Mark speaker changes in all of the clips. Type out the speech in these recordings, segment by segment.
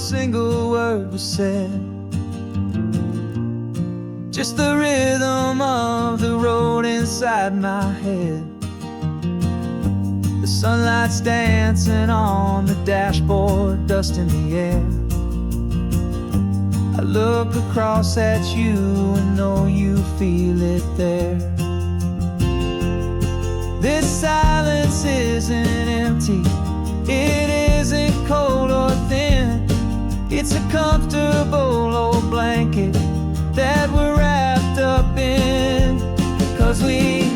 Speaker 1: single word was said, just the rhythm of the road inside my head. The sunlight's dancing on the dashboard, dust in the air. I look across at you and know you feel it there. This silence isn't empty, it isn't cold or thin. It's a comfortable old blanket that we're wrapped up in. 'Cause we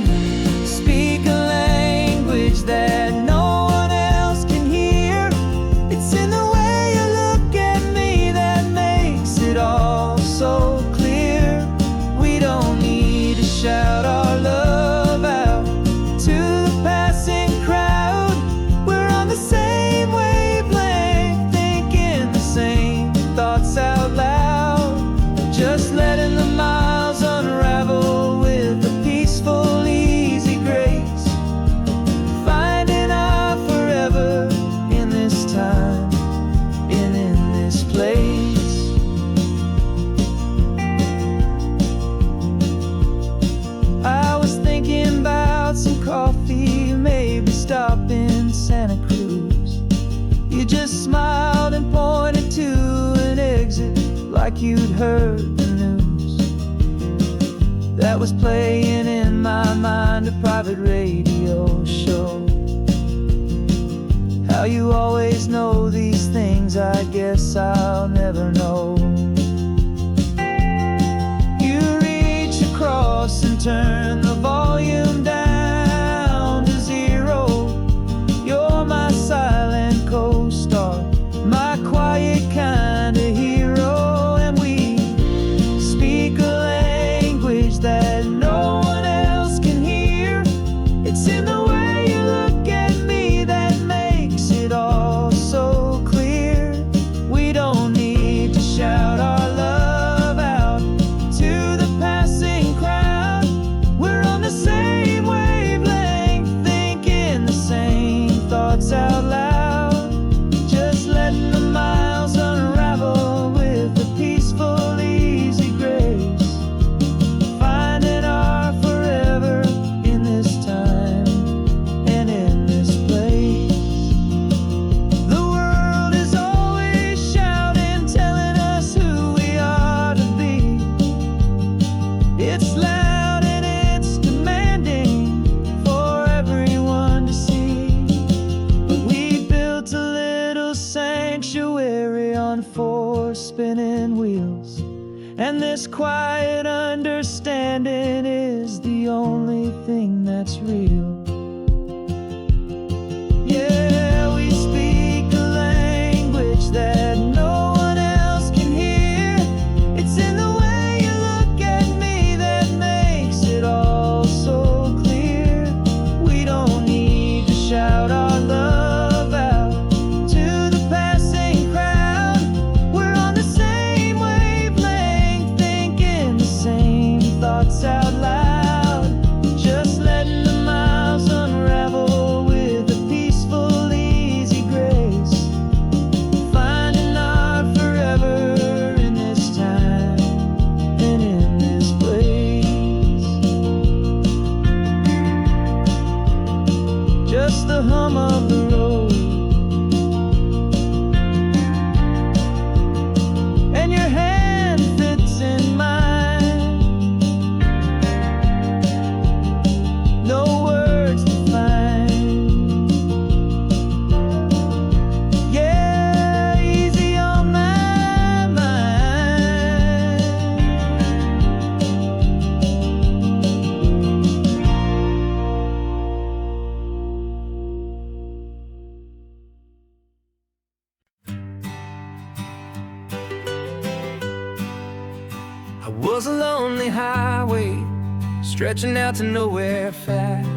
Speaker 1: speak a language that no one else can hear. It's in the way you look at me that makes it all so clear. We don't need to shout our love out to the passing crowd. We're on the same wavelength, thinking the same thoughts out loud. Just letting the miles unravel with a peaceful, easy grace. Finding our forever in this time and in this place. I was thinking about some coffee, maybe stop in Santa Cruz. You just smiled and pointed to an exit like you'd heard the news. That was playing in my mind, a private radio show. How you always know these things, I guess I'll never know. You reach across and turn the volume down to 0. You're my silent co-star, my quiet kind of hero. And we speak a language that no one else can hear. It's in the way you look at me that makes it all so clear. We don't need to shout our love out to the passing crowd. We're on the same wavelength, thinking the same thoughts out loud. Just letting the miles unravel with a peaceful, easy grace. Finding our forever in this time and in this place. The world is always shouting, telling us who we are to be. It's loud and it's demanding for everyone to see. But we built a little sanctuary on 4 spinning wheels, and this quiet understanding is the only thing that's real. Yeah, we speak a language that no one else can hear. It's in the way you look at me that makes it all so clear. We don't need to shout our love out to the passing crowd. We're on the same wavelength, thinking the same thoughts out loud. Just letting the miles unravel with a peaceful, easy grace. Finding our forever in this time and in this place. Just the hum of the road and your hand fits in mine. No words to find. Yeah, easy on my mind. I was a lonely highway stretching out to nowhere fast.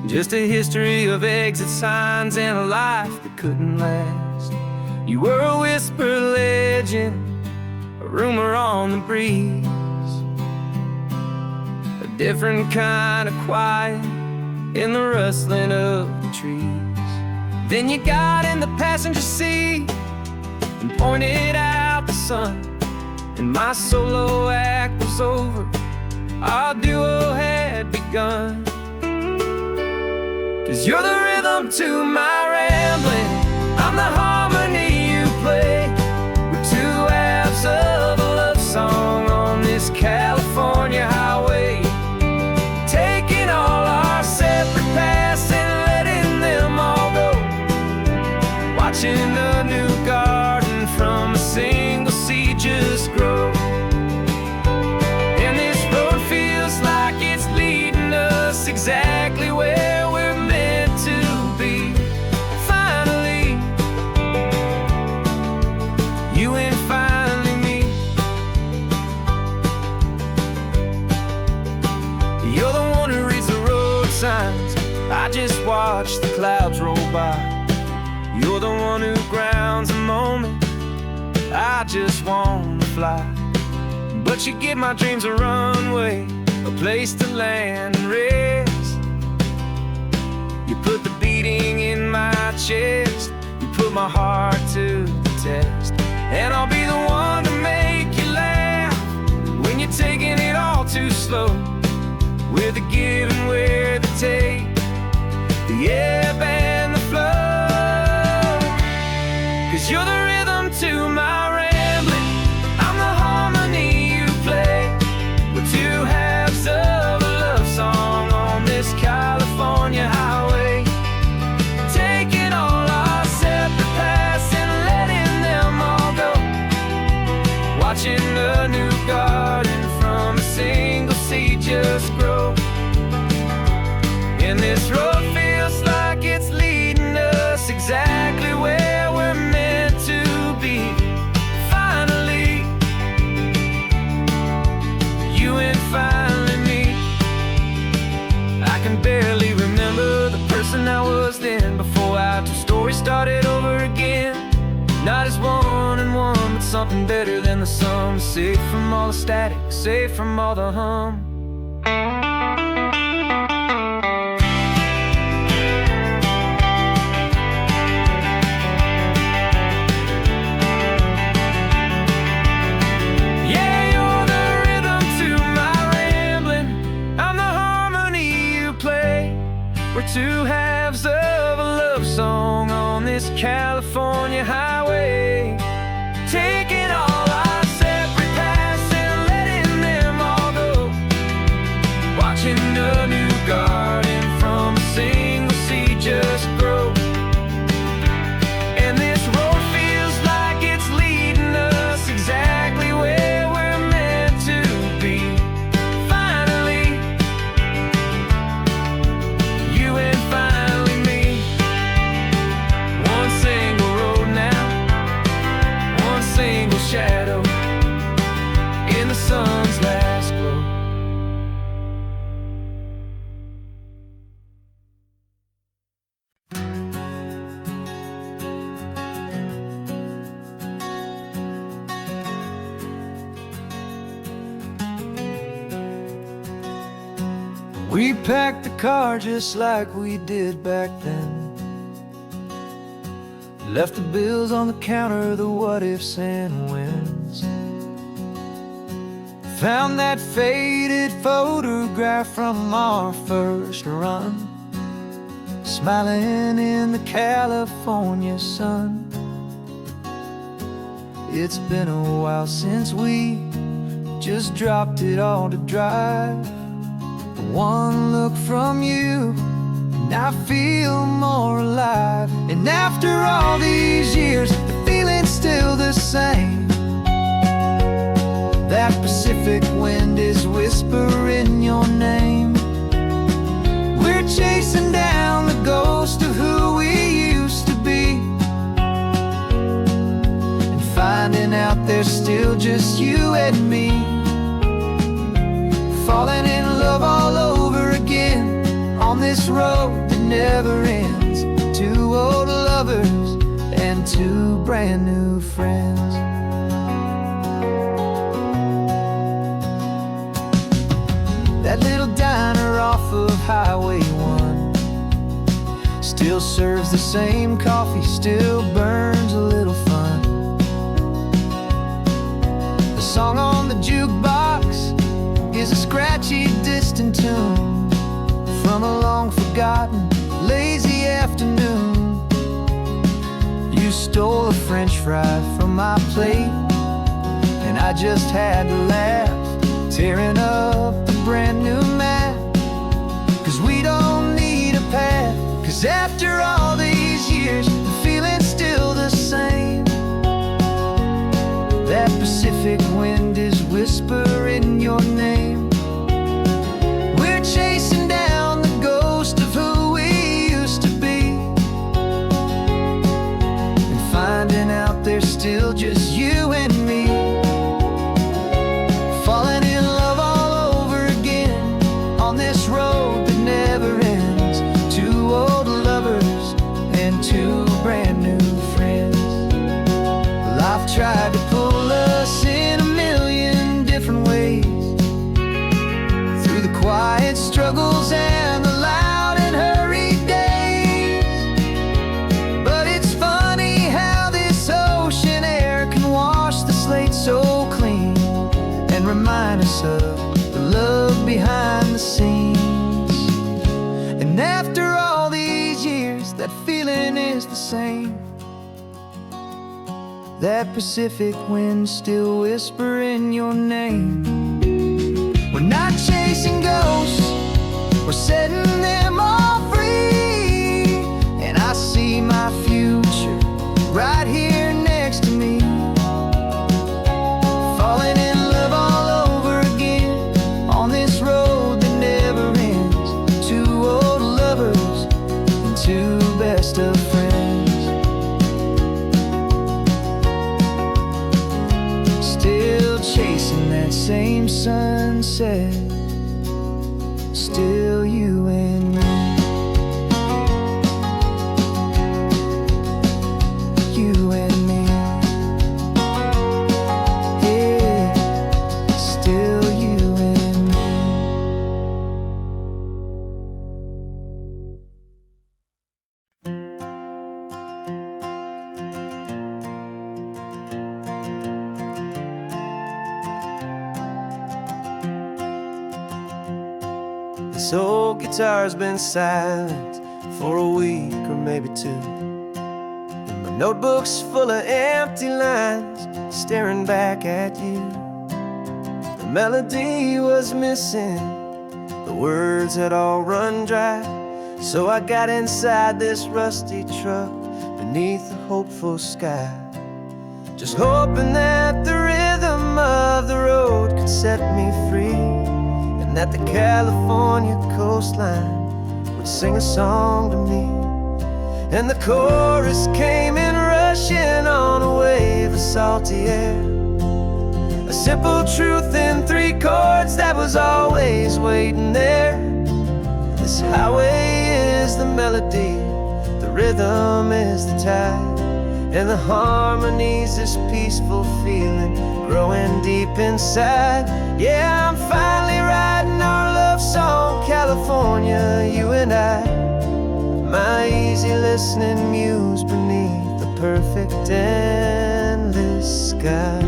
Speaker 1: Just a history of exit signs and a life that couldn't last. You were a whisper legend, a rumor on the breeze, a different kind of quiet in the rustling of the trees. Then you got in the passenger seat and pointed out the sun. And my solo act was over, our duo had begun. 'Cause you're the rhythm to my rambling, I'm the harmony you play. We're two halves of a love song on this California highway, taking all our separate paths and letting them all go, watching a new garden from a single seed just grow. And this road feels like it's leading us exactly where we're meant to be. Finally, you and finally me. You're the one who reads the road signs, I just watch the clouds roll by. You're the one who grounds a moment, I just wanna fly. But you give my dreams a runway, a place to land and rest. You put the beating in my chest, you put my heart to the test. And I'll be the one to make you laugh when you're taking it all too slow. We're the give and we're the take, the ebb and the flow. 'Cause you're the rhythm to my rambling, I'm the harmony you play. We're two halves of a love song on this California highway, taking all our separate paths and letting them all go, watching a new garden from a single seed just grow. And this road feels like it's leading us exactly where we're meant to be. Finally, you and finally me. I can barely remember the person I was then, before our two stories started over again. Not as one and one, but something better than the sum. Safe from all the static, safe from all the hum. We're two halves of a love song on this California highway, taking all our separate paths and letting them all go, watching a new garden from a single seed just grow. And this road feels like it's leading us exactly where we're meant to be. Finally, you and finally me. One single road now, one single shadow in the sun's last glow. We packed the car just like we did back then, left the bills on the counter, the what ifs and whens. Found that faded photograph from our first run, smiling in the California sun. It's been a while since we just dropped it all to drive. One look from you and I feel more alive. And after all these years, the feeling's still the same. That Pacific wind is whispering your name. We're chasing down the ghost of who we used to be, and finding out there's still just you and me. Falling in love all over again on this road that never ends. Two old lovers and two brand new friends. That little diner off of Highway 1 still serves the same coffee, still burns a little fun. song on the jukebox is a scratchy, distant tune from a long-forgotten, lazy afternoon. You stole a French fry from my plate, and I just had to laugh, tearing up the brand new map. 'Cause we don't need a path, 'cause after all these years, the feeling's still the same. That Pacific wind is whispering your name. We're chasing down the ghost of who we used to be, and finding out there's still just you and me. Falling in love all over again on this road that never ends. Two old lovers and two brand new friends. Life tried to pull us in a million different ways, through the quiet struggles and the loud and hurried days. But it's funny how this ocean air can wash the slate so clean, and remind us of the love behind the scenes. And after all these years, that feeling is the same. That Pacific wind still whispering your name. We're not chasing ghosts, we're setting them all free. And I see my future right here next to me. Falling in love all over again on this road that never ends. Two old lovers and two best of friends. Still chasing that same sunset, still you and me. You and me. Yeah, still you and me. This old guitar's been silent for a week or maybe two, and my notebook's full of empty lines staring back at you. The melody was missing, the words had all run dry. So I got inside this rusty truck beneath a hopeful sky, just hoping that the rhythm of the road could set me free, and that the California coastline would sing a song to me. And the chorus came in rushing on a wave of salty air, a simple truth in three chords that was always waiting there. This highway is the melody, the rhythm is the tide, and the harmony's this peaceful feeling growing deep inside. Yeah, I'm finally writing our love song, California, you and I. My easy listening muse beneath the perfect endless sky.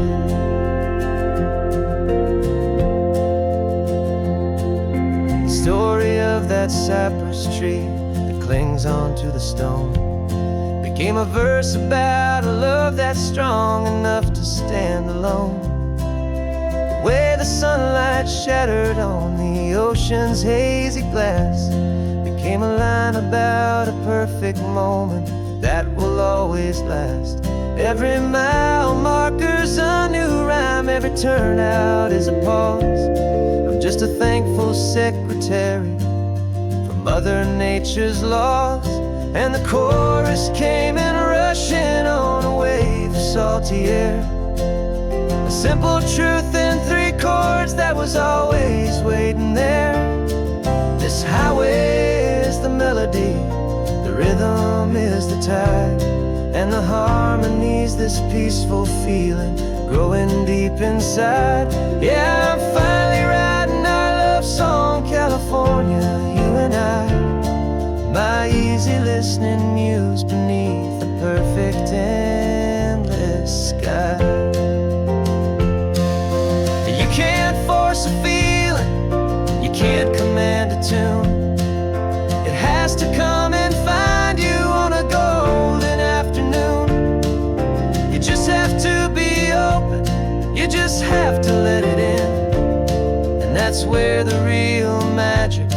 Speaker 1: The story of that cypress tree that clings onto the stone became a verse about a love that's strong enough to stand alone. The way the sunlight shattered on the ocean's hazy glass became a line about a perfect moment that will always last. Every mile marker's a new rhyme, every turnout is a pause. I'm just a thankful secretary for Mother Nature's laws. And the chorus came in rushing on a wave of salty air, a simple truth in three chords that was always waiting there. This highway is the melody, the rhythm is the tide, and the harmony's this peaceful feeling growing deep inside. Yeah, I'm finally writing our love song, California, you and I. My easy listening muse beneath the perfect endless sky. have to let it in. And that's where the real magic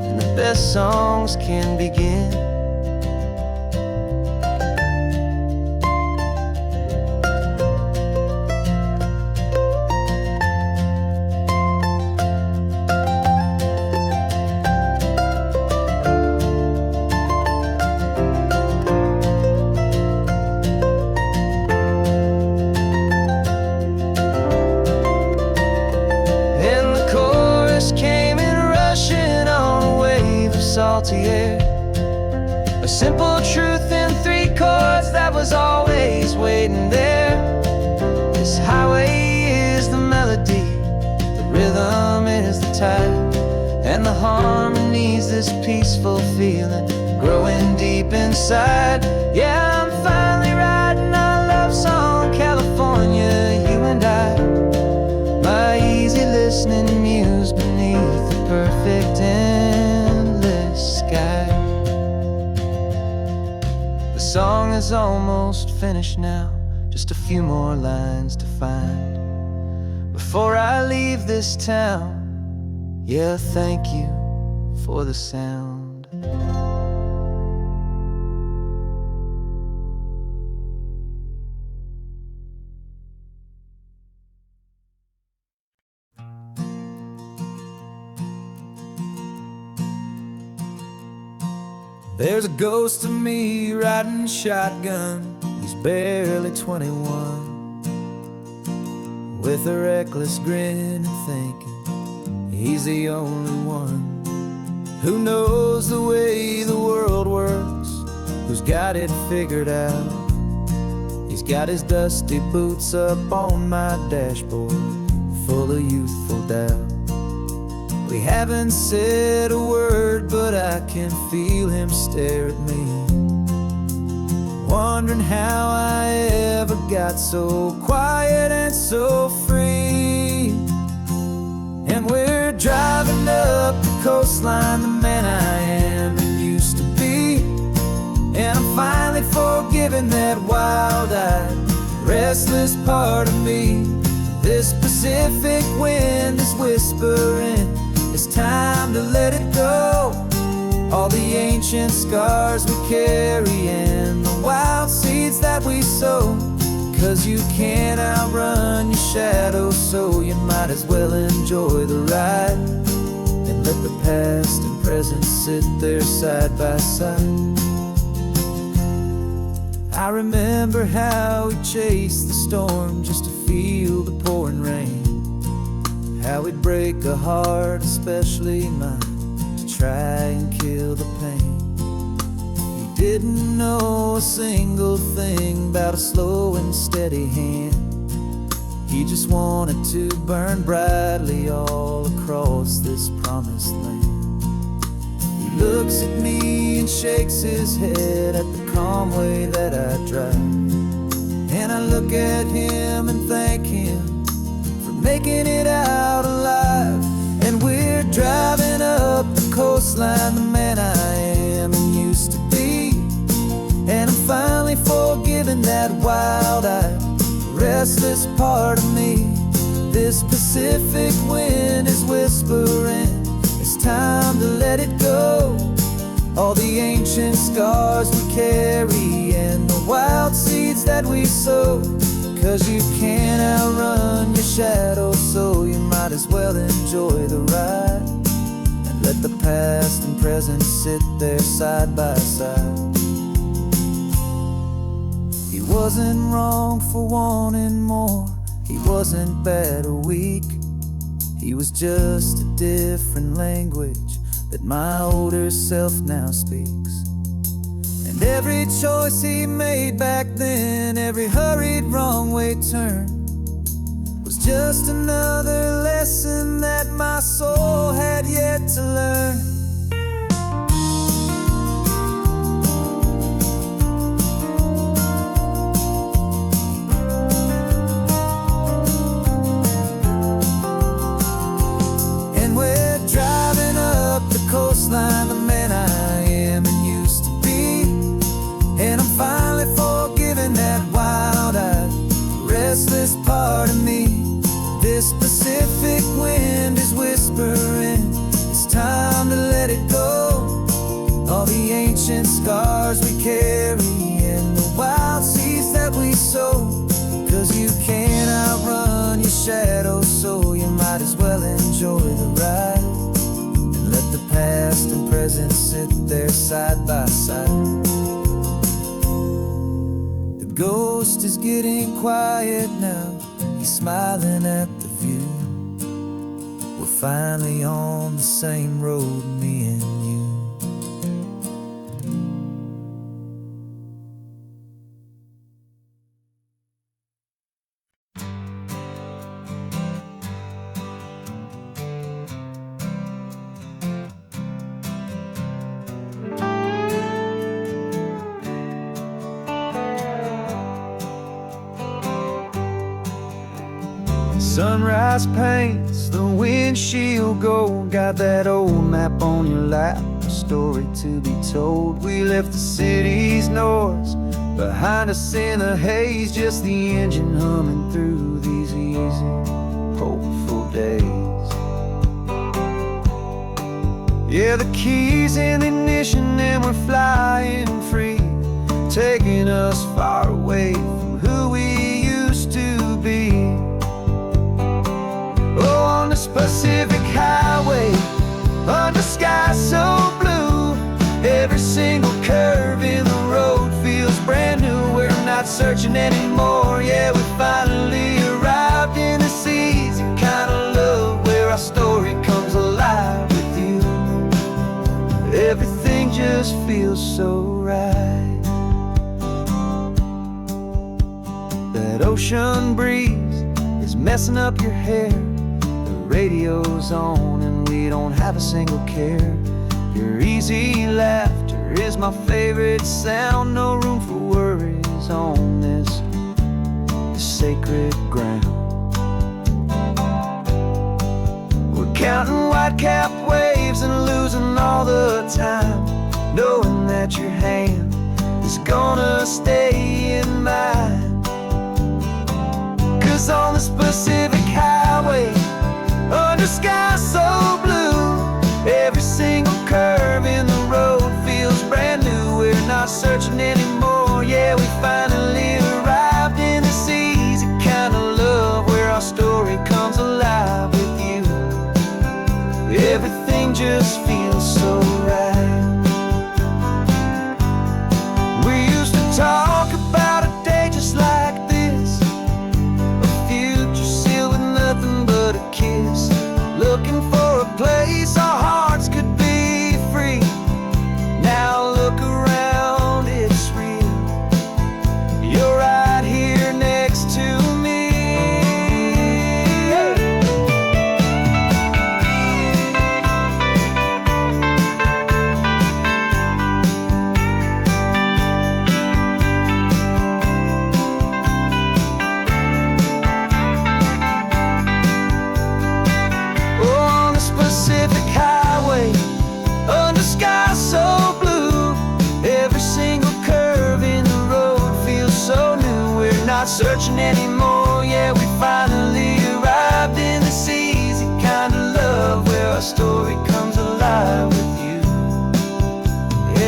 Speaker 1: and the best songs can begin. Salty air, a simple truth in 3 chords that was always waiting there. This highway is the melody, the rhythm is the tide, and the harmony's this peaceful feeling growing deep inside. Yeah, I'm finally writing our love song, California, you and I. My easy listening muse beneath the perfect sky. The song is almost finished now, just a few more lines to find before I leave this town. Yeah, thank you for the sound. There's a ghost of me riding shotgun. He's barely 21, with a reckless grin and thinking he's the only one who knows the way the world works, who's got it figured out. He's got his dusty boots up on my dashboard, full of youthful doubt. We haven't said a word, but I can feel him stare at me, wondering how I ever got so quiet and so free. And we're driving up the coastline, the man I am and used to be. And I'm finally forgiving that wild-eyed, restless part of me. This Pacific wind is whispering, it's time to let it go. All the ancient scars we carry and the wild seeds that we sow. 'Cause you can't outrun your shadow, so you might as well enjoy the ride and let the past and present sit there side by side. I remember how we chased the storm just to feel the pouring rain, how we'd break a heart, especially mine, to try and kill the pain. He didn't know a single thing about a slow and steady hand. He just wanted to burn brightly all across this promised land. He looks at me and shakes his head at the calm way that I drive, and I look at him and thank him making it out alive. And we're driving up the coastline, the man I am and used to be. And I'm finally forgiving that wild-eyed, restless part of me. This Pacific wind is whispering, it's time to let it go. All the ancient scars we carry and the wild seeds that we sow. 'Cause you can't outrun your shadow, so you might as well enjoy the ride and let the past and present sit there side by side. He wasn't wrong for wanting more, he wasn't bad or weak. He was just a different language that my older self now speaks. And every choice he made back then, every hurried wrong way turn, was just another lesson that my soul had yet to learn. And we're driving up the coastline, the man I am and used to be. And I'm finally forgiving that wild-eyed, restless part of me. sit there side by side. The ghost is getting quiet now, he's smiling at the view. We're finally on the same road, me and you. Sunrise paints the windshield gold. Got that old map on your lap, a story to be told. We left the city's noise behind us in the haze, just the engine humming through these easy, hopeful days. Yeah, the keys in the ignition and we're flying free, taking us far away from who we used to be. Oh, on this Pacific highway, under sky so blue, every single curve in the road feels brand new. We're not searching anymore, yeah, we finally arrived in this easy kind of love where our story comes alive with you. Everything just feels so right. That ocean breeze is messing up your hair, radio's on and we don't have a single care. Your easy laughter is my favorite sound. No room for worries on this sacred ground. We're counting white-capped waves and losing all the time, knowing that your hand is gonna stay in mine. 'Cause on this Pacific highway, under sky so blue, every single curve in the road feels brand new. We're not searching anymore, yeah, we finally arrived in this easy kind of love where our story comes alive with you. Everything just feels so right. We used to talk about a day just like this, a future sealed with nothing but a kiss, looking for a place our hearts could be free. Now look around, it's real. You're right here next to me. Pacific highway, under sky so blue, every single curve in the road feels so new. We're not searching anymore, yeah, we finally arrived in this easy kind of love where our story comes alive with you.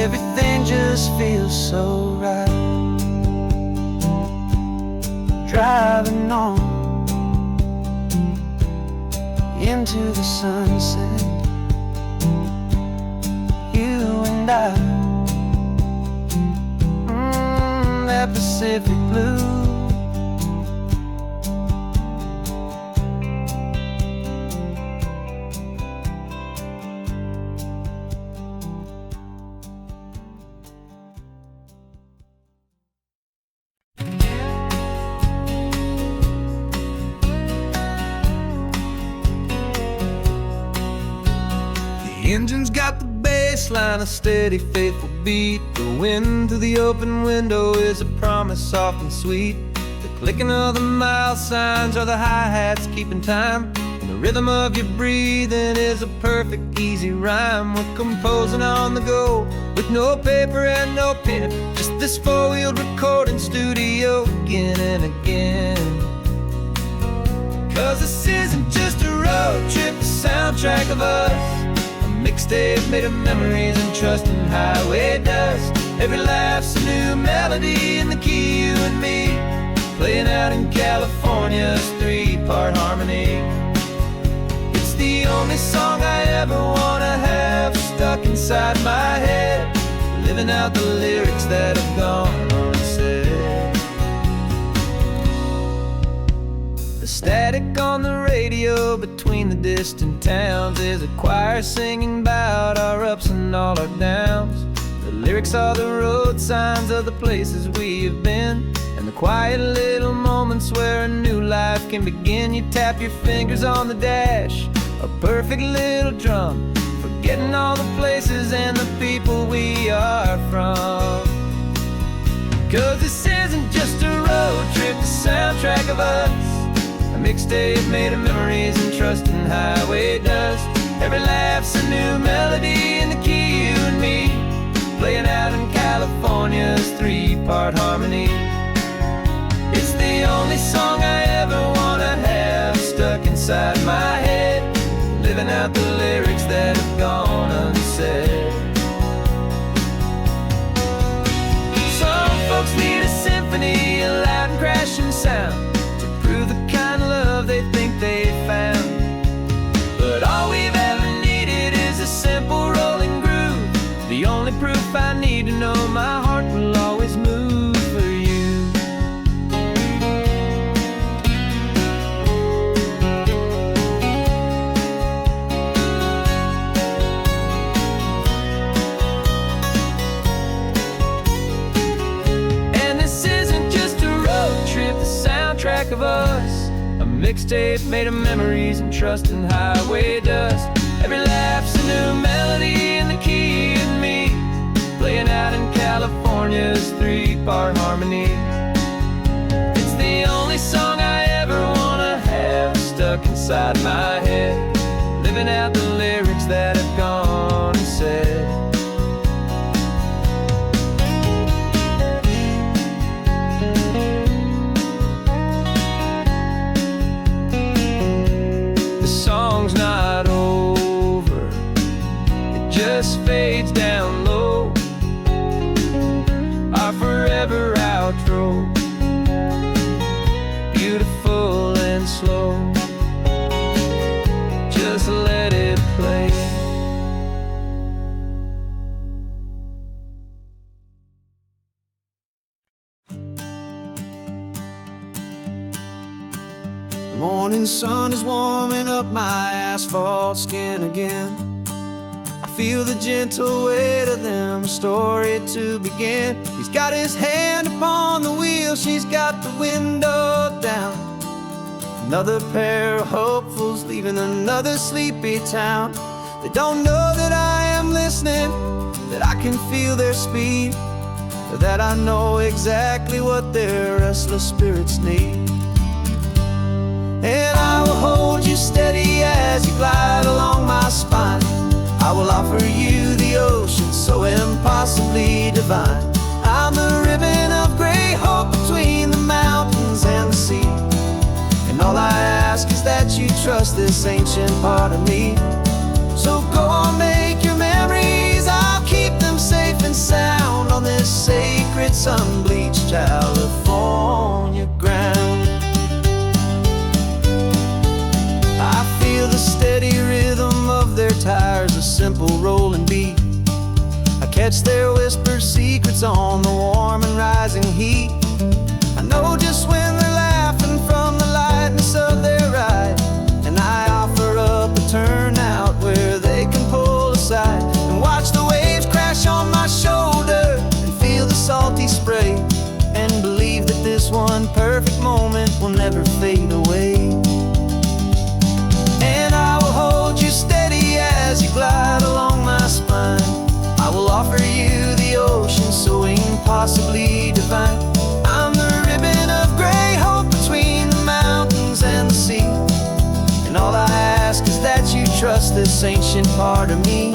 Speaker 1: Everything just feels so right. Driving on into the sunset, you and I, that Pacific blue. The engine's got the bass line, a steady, faithful beat. The wind through the open window is a promise soft and sweet. The clicking of the mile signs are the hi-hats keeping time, and the rhythm of your breathing is a perfect, easy rhyme. We're composing on the go with no paper and no pen, just this four-wheeled recording studio again and again. 'Cause this isn't just a road trip, the soundtrack of us, mixtape made of memories and trust in highway dust. Every laugh's a new melody in the key, you and me, playing out in California's three-part harmony. It's the only song I ever wanna have start stuck inside my head, living out the lyrics that have gone unsaid. The static on the radio between the distant towns is a choir singing about our ups and all our downs. The lyrics are the road signs of the places we have been, and the quiet little moments where a new life can begin. You tap your fingers on the dash, a perfect little drum, forgetting all the places and the people we are from. 'Cause this isn't just a road trip, the soundtrack of us, a mixtape made of memories and trust in highway dust. Every laugh's a new melody in the key, you and me, playing out in California's 3-part harmony. It's the only song I ever wanna have stuck inside my head, living out the lyrics that have gone unsaid. Some folks need a symphony, a loud and crashing sound, to prove the kind of love they think they found. But all we've ever needed is a simple rolling groove, the only proof I need to know my heart will always move for you. And this isn't just a road trip, the soundtrack of us, a mixtape made of memories and trust in highway dust. Every laugh's a new melody in the key and me, playing out in California's 3-part harmony. It's the only song I ever wanna have stuck inside my head, living out the lyrics that have gone unsaid. The song's not over, it just fades down low, our forever outro, beautiful and slow. Just let it play. The morning sun is warming up my asphalt skin again. I feel the gentle weight of them, a story to begin. He's got his hand upon the wheel, she's got the window down. Another pair of hopefuls leaving another sleepy town. They don't know that I am listening, that I can feel their speed, or that I know exactly what their restless spirits need. And I will hold you steady as you glide along my spine. I will offer you the ocean so impossibly divine. I'm the ribbon of gray hope between the mountains and the sea, and all I ask is that you trust this ancient part of me. So go on, make your memories, I'll keep them safe and sound on this sacred sun-bleached California ground. I feel the steady rhythm of their tires, a simple rolling beat. I catch their whispered secrets on the warm and rising heat. I know just when they're laughing from the lightness of their ride, and I offer up a turnout where they can pull aside and watch the waves crash on my shoulder and feel the salty spray, and believe that this one perfect moment will never fade away. And I will hold you steady as you glide along my spine. I will offer you the ocean so impossibly divine. I'm the ribbon of gray hope between the mountains and the sea, and all I ask is that you trust this ancient part of me.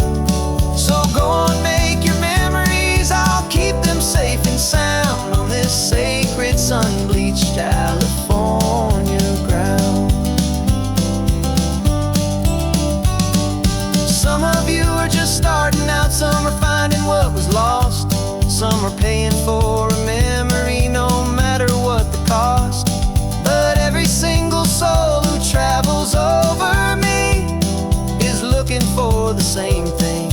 Speaker 1: So go on, make your memories, I'll keep them safe and sound on this sacred sun-bleached California ground. Some of you are just starting out, some are finding what was lost, some are paying for a memory no matter what the cost. But every single soul who travels over me is looking for the same thing,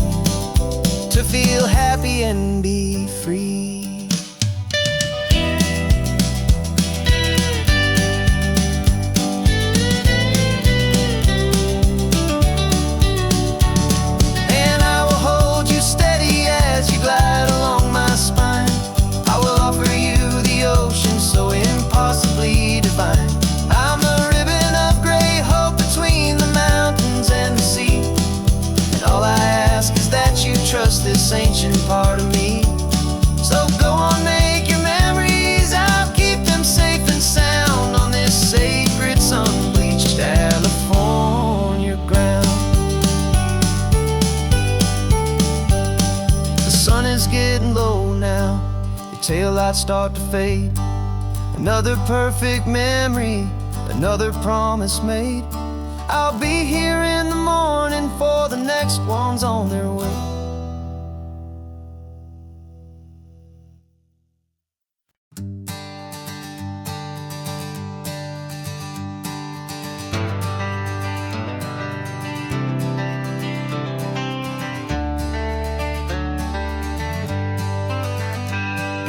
Speaker 1: lights start to fade. Another perfect memory, another promise made. I'll be here in the morning for the next ones on their way.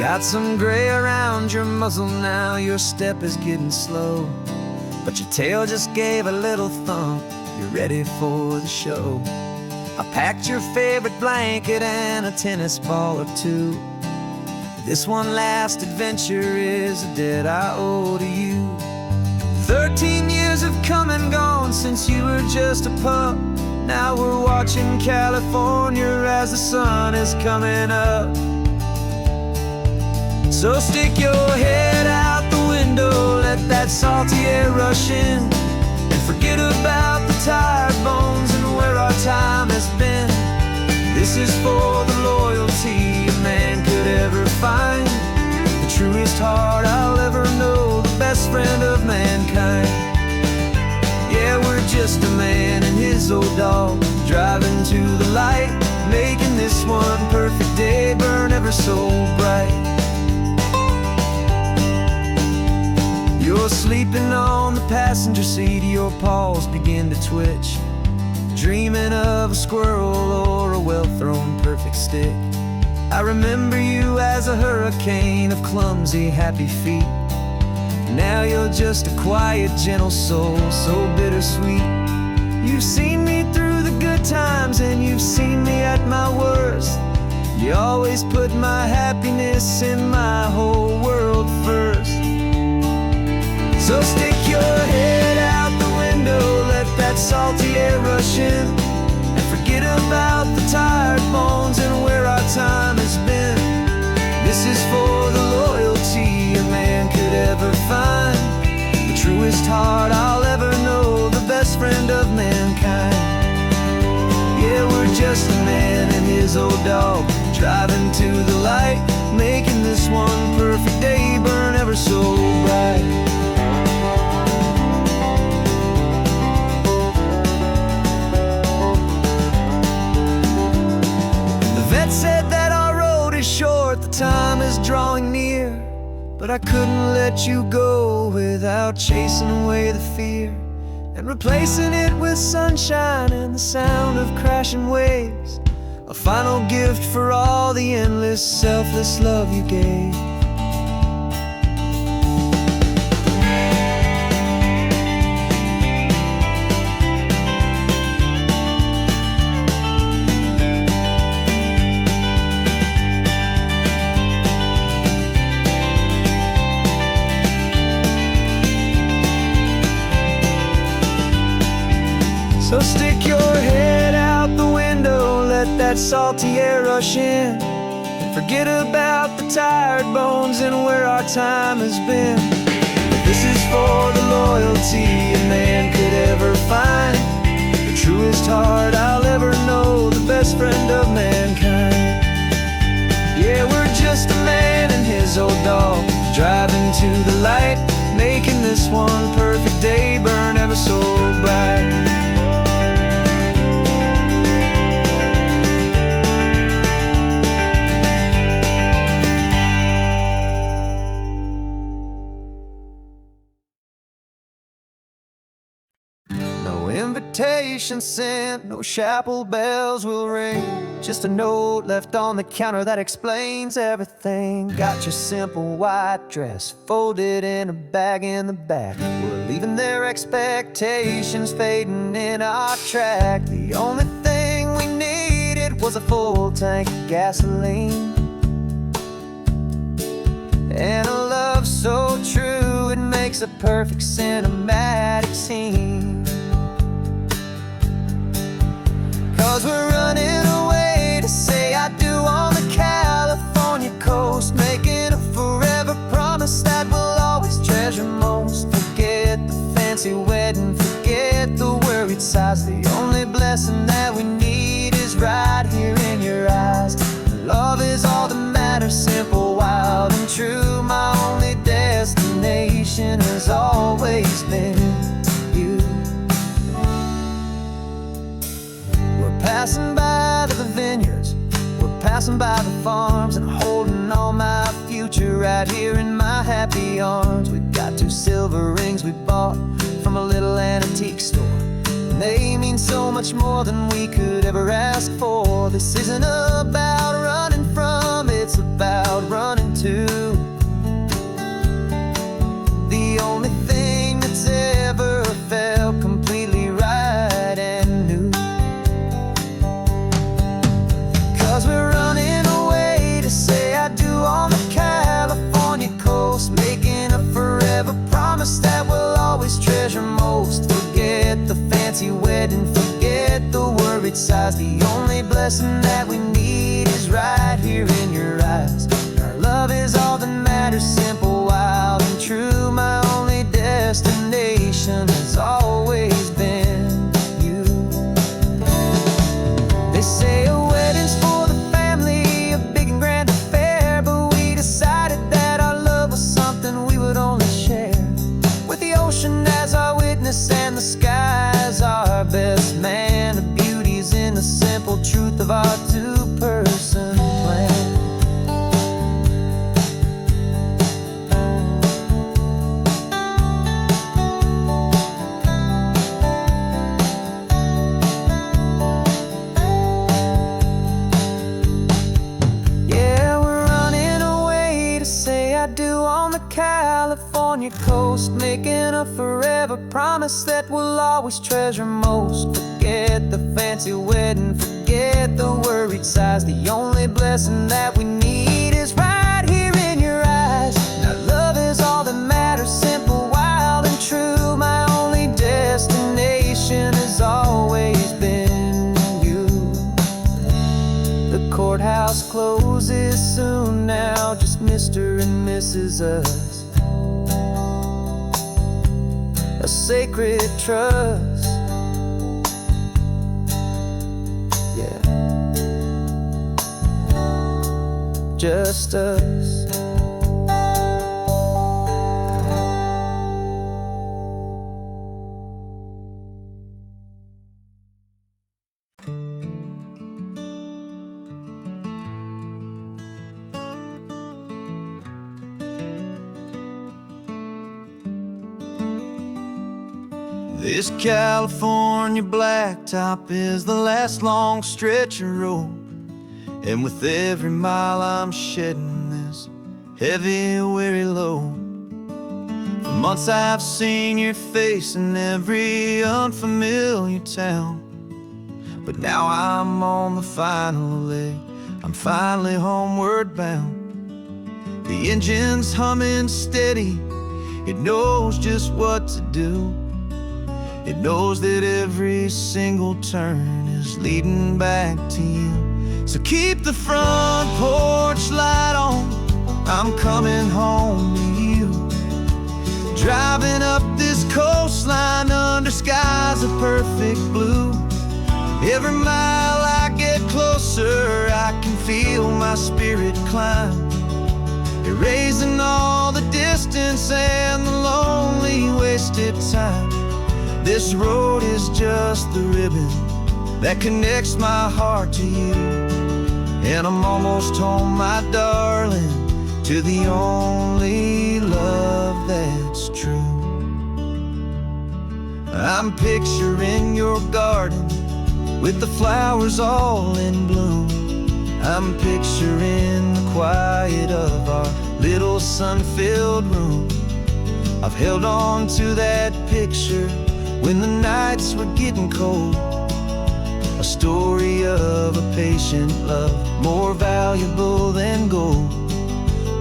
Speaker 1: Got some gray around your muzzle now, your step is getting slow, but your tail just gave a little thump, you're ready for the show. I packed your favorite blanket and a tennis ball or two. This one last adventure is a debt I owe to you. 13 years have come and gone since you were just a pup. Now we're watching California as the sun is coming up. So stick your head out the window, let that salty air rush in, and forget about the tired bones and where our time has been. This is for the loyalty a man could ever find, the truest heart I'll ever know, the best friend of mankind. Yeah, we're just a man and his old dog, driving to the light, making this one perfect day burn ever so bright. You're sleeping on the passenger seat, your paws begin to twitch, dreaming of a squirrel or a well-thrown perfect stick. I remember you as a hurricane of clumsy, happy feet. Now you're just a quiet, gentle soul, so bittersweet. You've seen me through the good times and you've seen me at my worst. You always put my happiness in my whole world first. So stick your head out the window, let that salty air rush in, and forget about the tired bones and where our time has been. This is for the loyalty a man could ever find, the truest heart I'll ever know, the best friend of mankind. Yeah, we're just a man and his old dog, driving to the light, making this one perfect day burn ever so bright. Said that our road is short, the time is drawing near, but I couldn't let you go without chasing away the fear and replacing it with sunshine and the sound of crashing waves, a final gift for all the endless, selfless love you gave. So stick your head out the window, let that salty air rush in, and forget about the tired bones and where our time has been. This is for the loyalty a man could ever find, the truest heart I'll ever know, the best friend of mankind. Yeah, we're just a man and his old dog, driving to the light, making this one perfect day burn ever so bright. Invitation sent, no chapel bells will ring, just a note left on the counter that explains everything. Got your simple white dress folded in a bag in the back. We're leaving their expectations fading in our track. The only thing we needed was a full tank of gasoline and a love so true it makes a perfect cinematic scene. 'Cause we're running away to say I do on the California coast, making a forever promise that we'll always treasure most. Forget the fancy wedding, forget the worried sighs. The only blessing that we need is right here in your eyes. Love is all that matters. matter, simple, wild, and true. My only destination has always been you. We're passing by the vineyards, we're passing by the farms, and holding all my future right here in my happy arms. We've got 2 silver rings we bought from a little antique store, and they mean so much more than we could ever ask for. This isn't about running from, it's about running to the only thing that's ever felt completely right and new. 'Cause we're running away to say I do on the California coast, making a forever promise that we'll always treasure most. Forget the fancy wedding, forget the worried sighs. The only blessing that we need is right here in your eyes. Our love is all that matters, simple, wild, and true. My only destination has always been you. They say a wedding's for the family, a big and grand affair, but we decided that our love was something we would only share with the ocean as our witness and the sky as our best man. The beauty's in the simple truth of our 2-person plan. Yeah, we're running away to say I do on the California coast, making a forever promise that we'll always treasure most. Forget the fancy wedding, forget the worried sighs. The only blessing that we need is right here in your eyes. Now love is all that matters, simple, wild, and true. My only destination has always been you. The courthouse closes soon now, just Mr. and Mrs. Us, a sacred trust. Yeah, just us. This California blacktop is the last long stretch of road, and with every mile I'm shedding this heavy, weary load. For months I've seen your face in every unfamiliar town, but now I'm on the final leg, I'm finally homeward bound. The engine's humming steady, it knows just what to do. It knows that every single turn is leading back to you. So keep the front porch light on, I'm coming home to you. Driving up this coastline under skies of perfect blue. Every mile I get closer, I can feel my spirit climb, erasing all the distance and the lonely wasted time. This road is just the ribbon that connects my heart to you, and I'm almost home, my darling, to the only love that's true. I'm picturing your garden with the flowers all in bloom. I'm picturing the quiet of our little sun-filled room. I've held on to that picture when the nights were getting cold, a story of a patient love, more valuable than gold.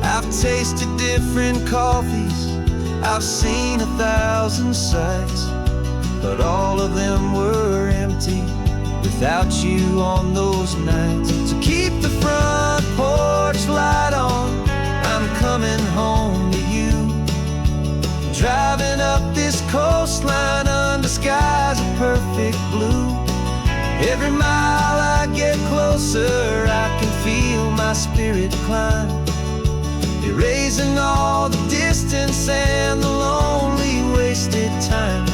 Speaker 1: I've tasted different coffees, I've seen 1,000 sights, but all of them were empty without you on those nights. So keep the front porch light on, I'm coming home to you. Driving up this coastline under skies of perfect blue. Every mile I get closer, I can feel my my spirit climb, erasing all the distance and the lonely wasted time.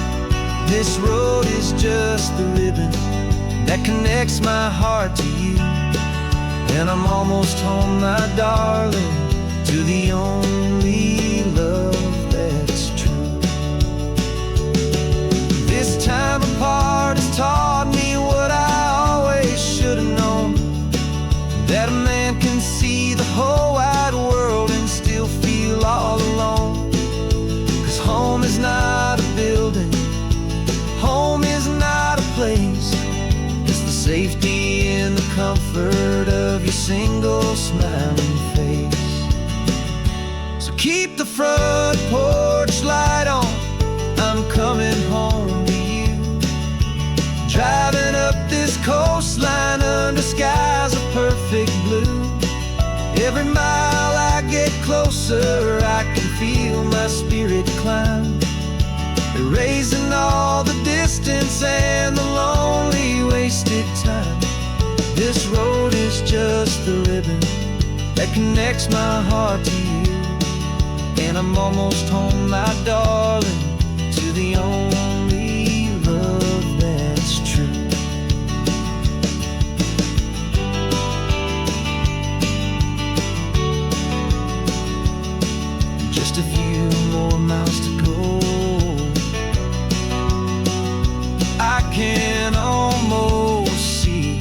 Speaker 1: This road is just the ribbon that connects my heart to you, and I'm almost home, my darling, to the only love that's true. This time apart has taught me what I always should have known, that a man can see the whole wide world and still feel all alone. 'Cause home is not a building, home is not a place, it's the safety and the comfort of your single smiling face. So keep the front porch light on, I'm coming home to you. Driving up this coastline under skies of perfect blue. Every mile I get closer, I can feel my spirit climb, erasing all the distance and the lonely wasted time. This road is just the ribbon that connects my heart to you, and I'm almost home, my darling, to the only love that's true. Just a few more miles to go, I can almost see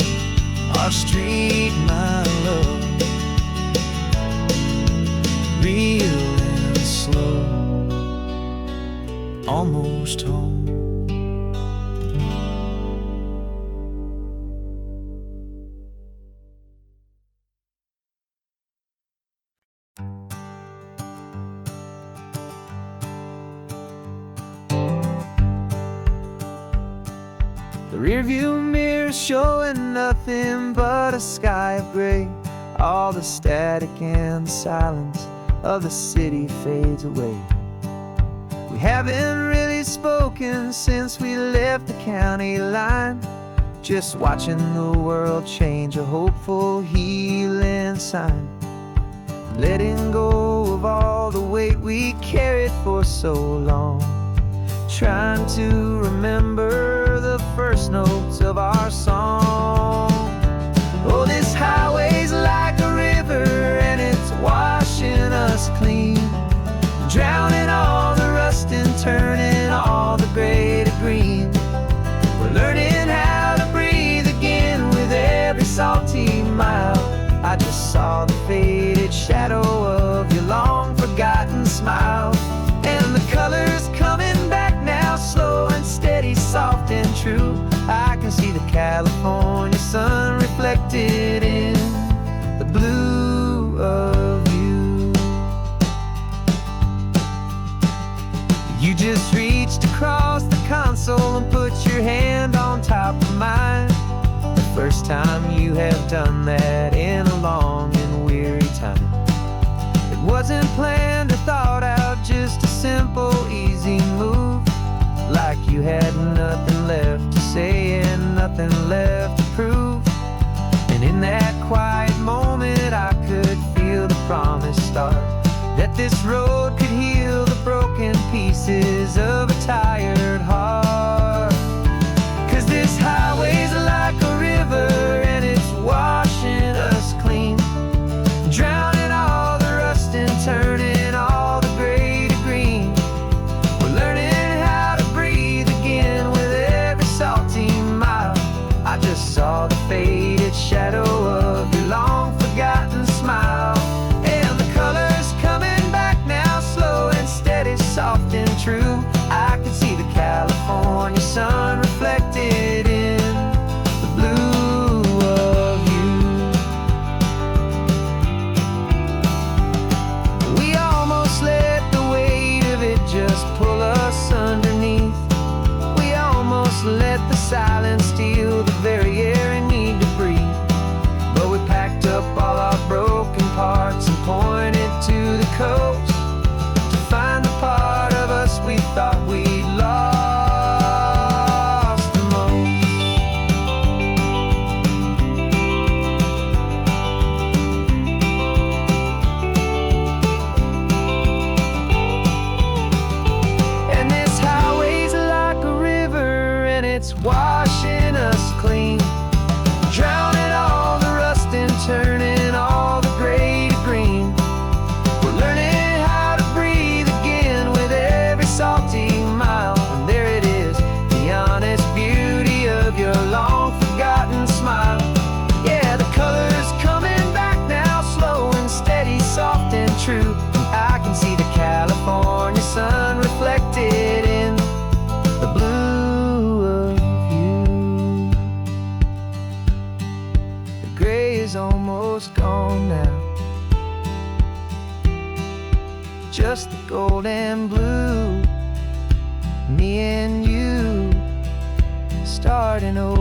Speaker 1: our street, my love, real and slow, almost home. The rearview mirror showing nothing but a sky of gray. All the static and the silence of the city fades away. We haven't really spoken since we left the county line, just watching the world change, a hopeful healing sign. Letting go of all the weight we carried for so long, trying to remember the first notes of our song. Oh, this highway's like a river and it's washing us clean, drowning all the rust and turning all the gray to green. We're learning how to breathe again with every salty mile. I just saw the faded shadow of your long forgotten smile, and the colors coming back now, slow and steady, soft and true. I can see the California sun reflected in the blue of you. You just reached across the console and put your hand on top of mine. The first time you have done that in a long and weary time. It wasn't planned or thought out, just a simple, easy move. Like you had nothing left to say and nothing left to prove. And in that quiet moment I could feel the promise start, that this road could heal the broken pieces of a tired heart. 'Cause this highway's like a river and it's washing us clean, drowning all the rust and turning all the gray to green. We're learning how to breathe again with every salty mile. I just saw the faded shadow of your long forgotten smile, and the colors coming back now, slow and steady, soft and true. I can see the California sun reflected in the blue of you. We almost let the weight of it just pull us underneath. We almost let the silence steal the very air we need to breathe. But we packed up all our broken parts and pointed to the coast to find the part of us we thought we'd lost. it's washing us clean, drowning all the rust and turning all the gray to green. We're learning how to breathe again with every salty mile. And there it is, the honest beauty of your long forgotten smile. Yeah, the color's coming back now, slow and steady, soft and true. And I can see the California sun reflected in the blue of you. The gray is almost gone now, just the gold and blue. Me and you starting over.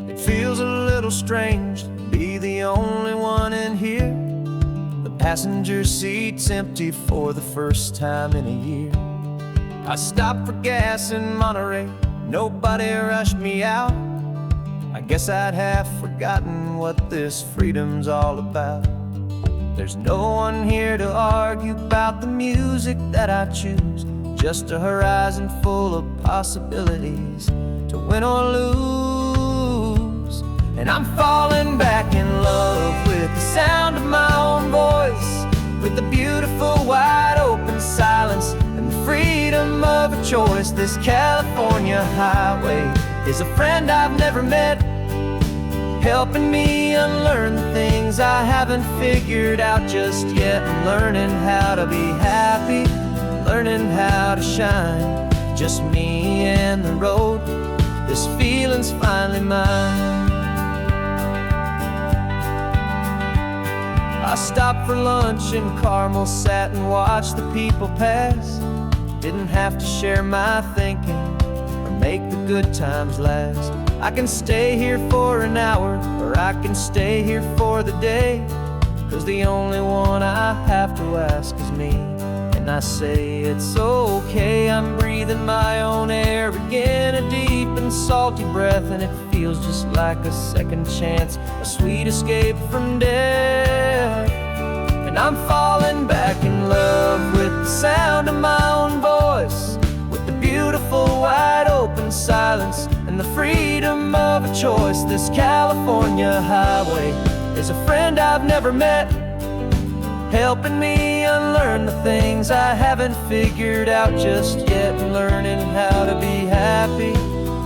Speaker 1: It feels a little strange to be the only one in here. The passenger seat's empty for the first time in a year. I stopped for gas in Monterey, nobody rushed me out. I guess I'd half forgotten what this freedom's all about. There's no one here to argue about the music that I choose, just a horizon full of possibilities to win or lose. And I'm falling back in love with the sound of my own voice, with the beautiful wide open silence and the freedom of a choice. This California highway is a friend I've never met, helping me unlearn the things I haven't figured out just yet. I'm learning how to be happy, learning how to shine, just me and the road. This feeling's finally mine. I stopped for lunch in Carmel, sat and watched the people pass. Didn't have to share my thinking or make the good times last. I can stay here for an hour, or I can stay here for the day, 'cause the only one I have to ask is me. And I say it's okay, I'm breathing my own air again, a deep and salty breath, and it feels just like a second chance, a sweet escape from death. And I'm falling back in love with the sound of my own voice, with the beautiful wide open silence and the freedom of a choice. This California highway is a friend I've never met, helping me unlearn the things I haven't figured out just yet. Learning how to be happy,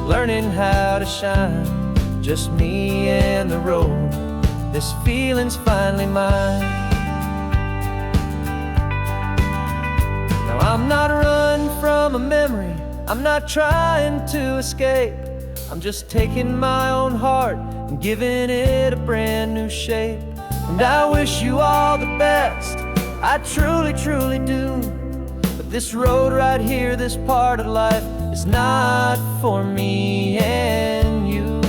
Speaker 1: learning how to shine, just me and the road. This feeling's finally mine. Now I'm not running from a memory, I'm not trying to escape. I'm just taking my own heart and giving it a brand new shape. And I wish you all the best, I truly, truly do. But this road right here, this part of life, is not for me and you.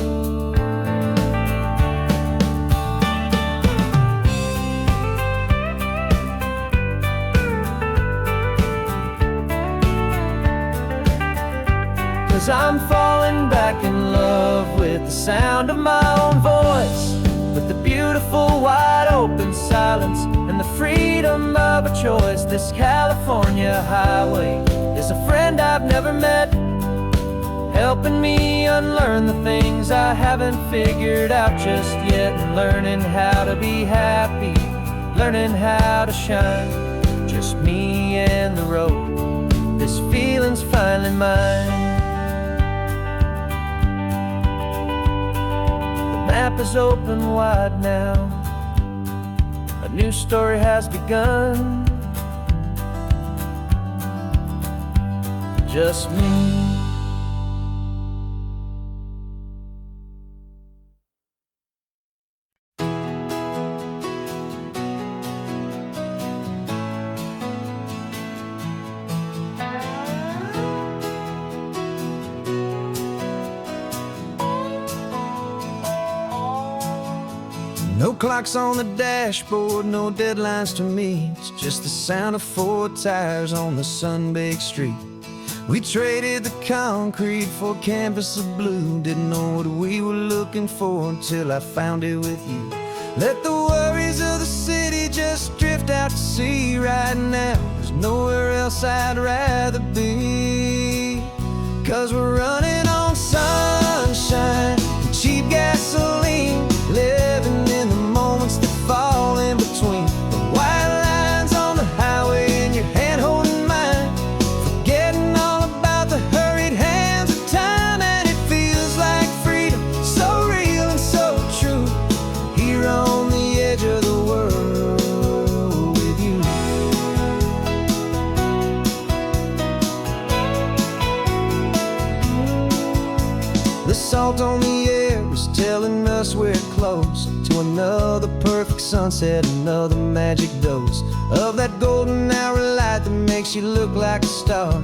Speaker 1: 'Cause I'm falling back in love with the sound of my own voice, with the beautiful wide open silence and the freedom of a choice. This California highway is a friend I've never met, helping me unlearn the things I haven't figured out just yet. And learning how to be happy, learning how to shine, just me and the road. This feeling's finally mine. The map is open wide now, a new story has begun. Just me. No clocks on the dashboard, no deadlines to meet. It's just the sound of 4 tires on the sun-baked street. We traded the concrete for a canvas of blue. Didn't know what we were looking for until I found it with you. Let the worries of the city just drift out to sea. Right now, there's nowhere else I'd rather be. 'Cause we're running on sunshine and cheap gasoline, living in the moments that fall in between. The white lines on the highway and your hand holding mine, forgetting all about the hurried hands of time. And it feels like freedom, so real and so true, here on the edge of the world with you. The salt on the air is telling us we're close to another perfect sunset, another magic dose of that golden hour light that makes you look like a star,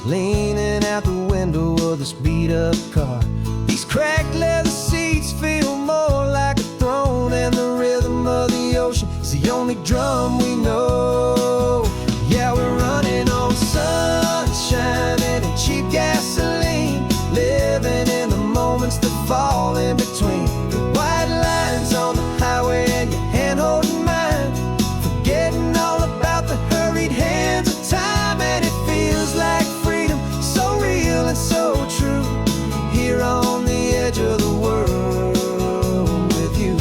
Speaker 1: leaning out the window of this beat-up car. These cracked leather seats feel more like a throne, and the rhythm of the ocean is the only drum we know. Yeah, we're running on sunshine and cheap gasoline, living in the moments that fall in between. The white lines on the highway and your hand holding mine, forgetting all about the hurried hands of time. And it feels like freedom, so real and so true, here on the edge of the world with you.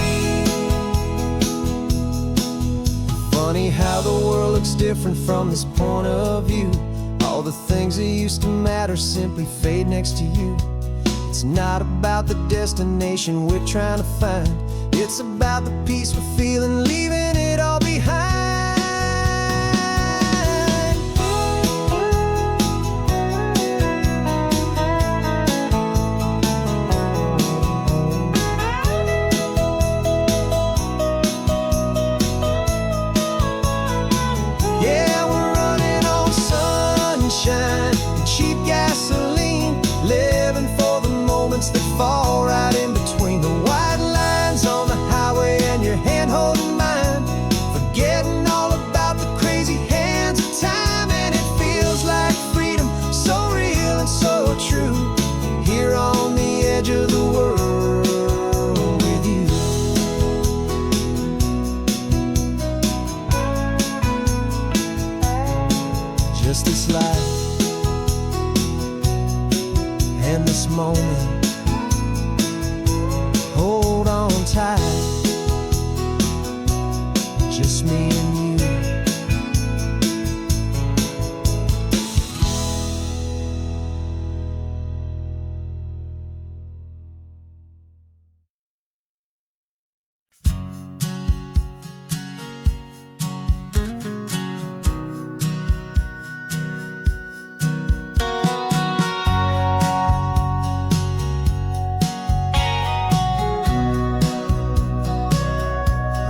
Speaker 1: Funny how the world looks different from this point of view. All the things that used to matter simply fade next to you. It's not about the destination we're trying to find, it's about the peace we're feeling, leaving it all behind. Yeah, we're running on sunshine and cheap gasoline, living for the moments that fall right in between. The white lines on the highway and your hand holding mine, forgetting all about the crazy hands of time. And it feels like freedom, so real and so true, here on the edge of the world with you. Just this life and this moment, hold on tight, just me and you.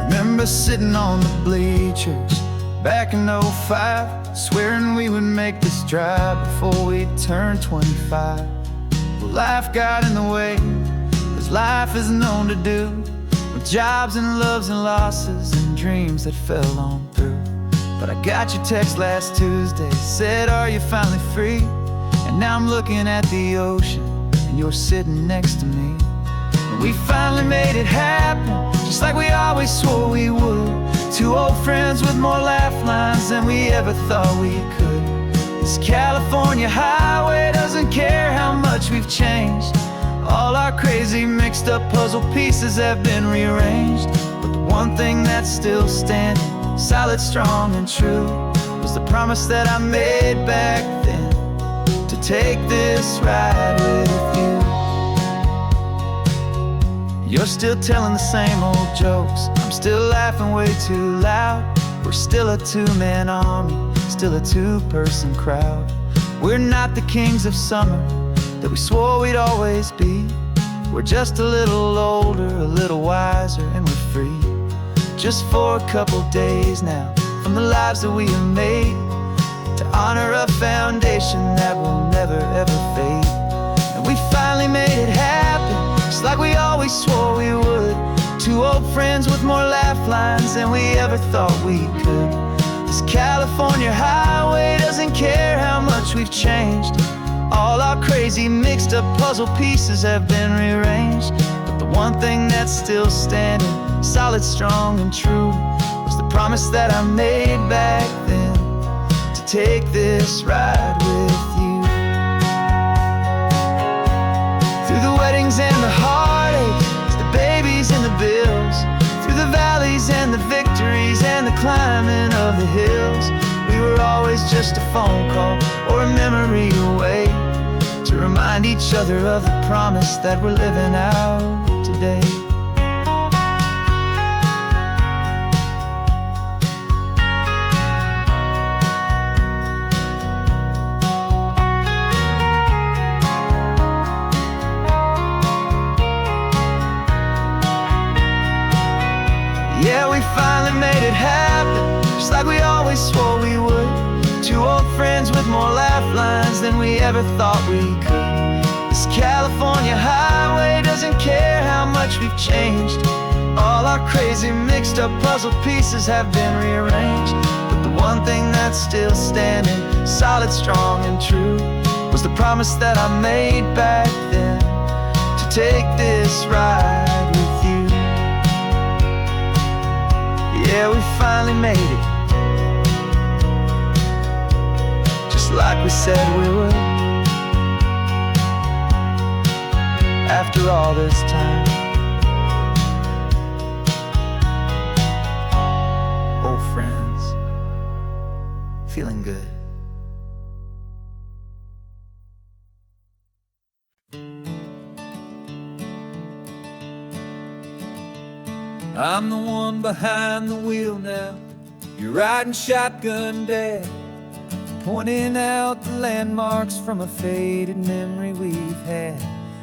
Speaker 1: Remember sitting on the bleachers back in '05, swearing we would make this drive before we turned 25. Well, life got in the way, as life is known to do, with jobs and loves and losses and dreams that fell on through. But I got your text last Tuesday, said, are you finally free? And now I'm looking at the ocean, and you're sitting next to me. We finally made it happen, just like we always swore we would. 2 old friends with more laugh lines than we ever thought we could. This California highway doesn't care how much we've changed. All our crazy mixed up puzzle pieces have been rearranged. But the one thing that's still standing, solid, strong and true, was the promise that I made back then, to take this ride with you. You're still telling the same old jokes, I'm still laughing way too loud. We're still a 2-man army, still a 2-person crowd. We're not the kings of summer that we swore we'd always be. We're just a little older, a little wiser, and we're free. Just for a couple days now, from the lives that we have made, to honor a foundation that will never ever fade. And we finally made it happen, just like we always swore we would. 2 Two old friends with more laugh lines than we ever thought we could. This California highway doesn't care how much we've changed. All our crazy mixed up puzzle pieces have been rearranged. But the one thing that's still standing, solid, strong, and true, was the promise that I made back then, to take this ride with you. Through the weddings and the heartaches, the babies and the bills, through the valleys and the victories and the climbing of the hills, we were always just a phone call or a memory away, to remind each other of the promise that we're living out today. Yeah, we finally made it happen, just like we always swore we would. Two old friends with more laugh lines than we ever thought we could. This California highway doesn't care how much we've changed. All our crazy mixed up puzzle pieces have been rearranged. But the one thing that's still standing, solid, strong, and true, was the promise that I made back then, to take this ride with you. Yeah, we finally made it, just like we said we would. After all this time, old friends, feeling good. I'm the one behind the wheel now, you're riding shotgun, Dad, pointing out the landmarks from a faded memory we've had.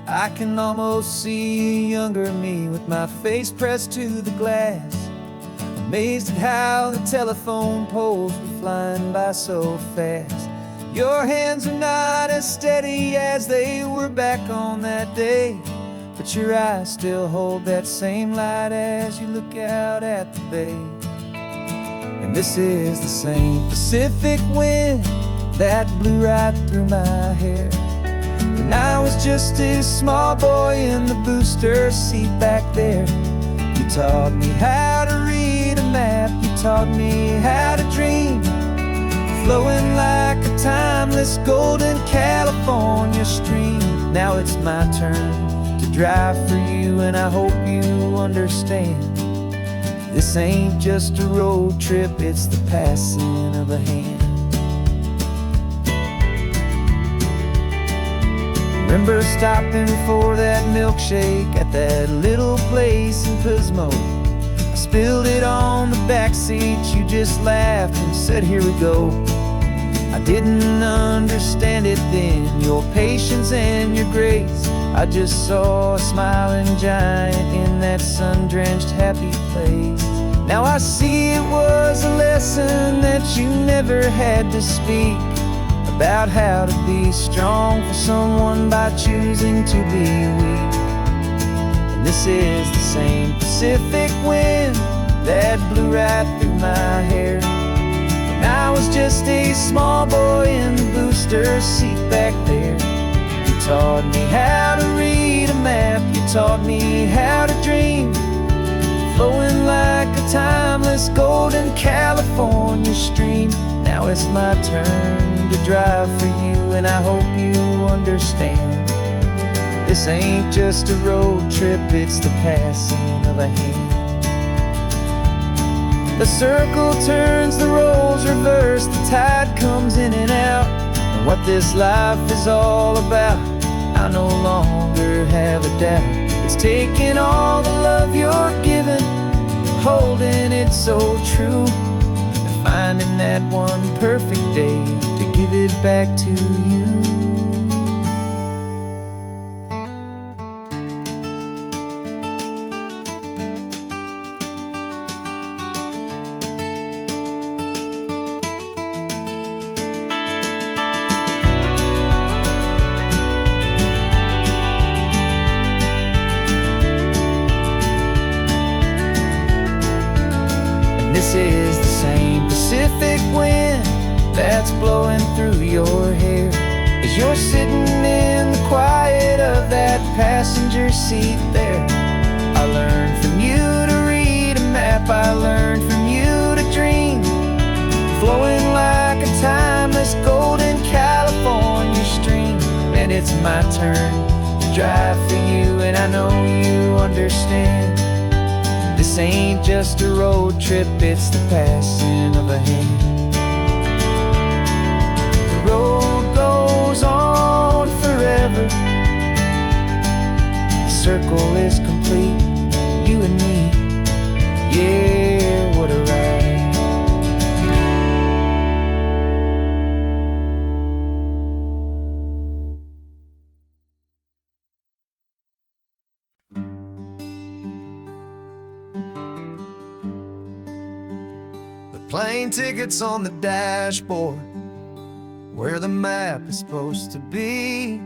Speaker 1: I can almost see a younger me with my face pressed to the glass, amazed at how the telephone poles were flying by so fast. Your hands are not as steady as they were back on that day, but your eyes still hold that same light as you look out at the bay. And this is the same Pacific wind that blew right through my hair when I was just a small boy in the booster seat back there. You taught me how to read a map, you taught me how to dream, flowing like a timeless golden California stream. Now it's my turn to drive for you, and I hope you understand, this ain't just a road trip, it's the passing of a hand. Remember stopping for that milkshake at that little place in Pismo? I spilled it on the back seat, you just laughed and said, here we go. I didn't understand it then, your patience and your grace. I just saw a smiling giant in that sun-drenched happy place. Now I see it was a lesson that you never had to speak, about how to be strong for someone by choosing to be weak. And this is the same Pacific wind that blew right through my hair when I was just a small boy in the booster seat back there. You taught me how to read a map, you taught me how to dream, flowing like a timeless golden California stream. Now it's my turn to drive for you, and I hope you understand, this ain't just a road trip, it's the passing of a hand. The circle turns, the roles reverse, the tide comes in and out, and what this life is all about, I no longer have a doubt. It's taking all the love you're giving, holding it so true, and finding that one perfect day to give it back to you. perfect wind that's blowing through your hair as you're sitting in the quiet of that passenger seat there. I learned from you to read a map, I learned from you to dream, flowing like a timeless golden California stream. And it's my turn to drive for you, and I know you understand. This ain't just a road trip, it's the passing of a hand. The road goes on forever, the circle is complete, you and me, yeah, what a ride. Plane tickets on the dashboard, where the map is supposed to be.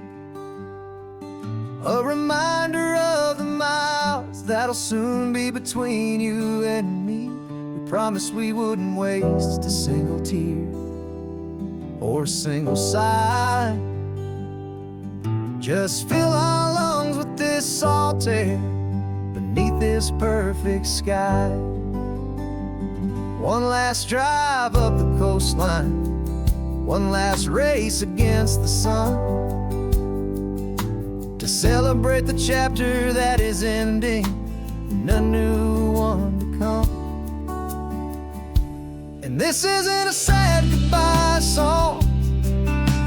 Speaker 1: A reminder of the miles that'll soon be between you and me. We promised we wouldn't waste a single tear or a single sigh. Just fill our lungs with this salt air beneath this perfect sky. One last drive up the coastline, one last race against the sun, to celebrate the chapter that is ending and a new one to come. And this isn't a sad goodbye song,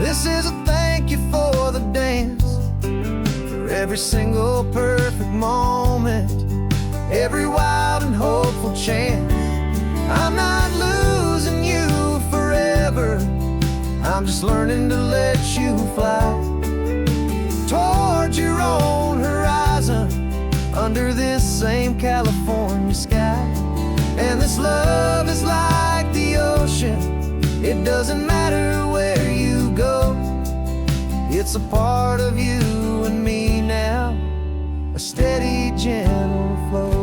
Speaker 1: this is a thank you for the dance, for every single perfect moment, every wild and hopeful chance. I'm not losing you forever, I'm just learning to let you fly towards your own horizon, under this same California sky. And this love is like the ocean, it doesn't matter where you go, it's a part of you and me now, a steady, gentle flow.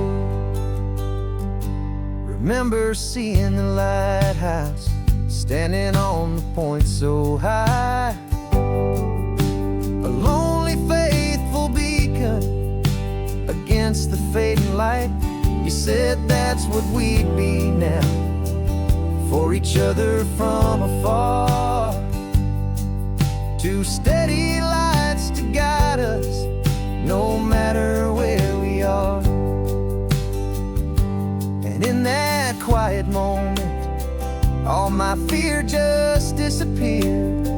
Speaker 1: Remember seeing the lighthouse, standing on the point so high, a lonely, faithful beacon against the fading light. You said that's what we'd be now, for each other from afar. Two steady lights to guide us, no matter where we are. And in that quiet moment, all my fear just disappeared,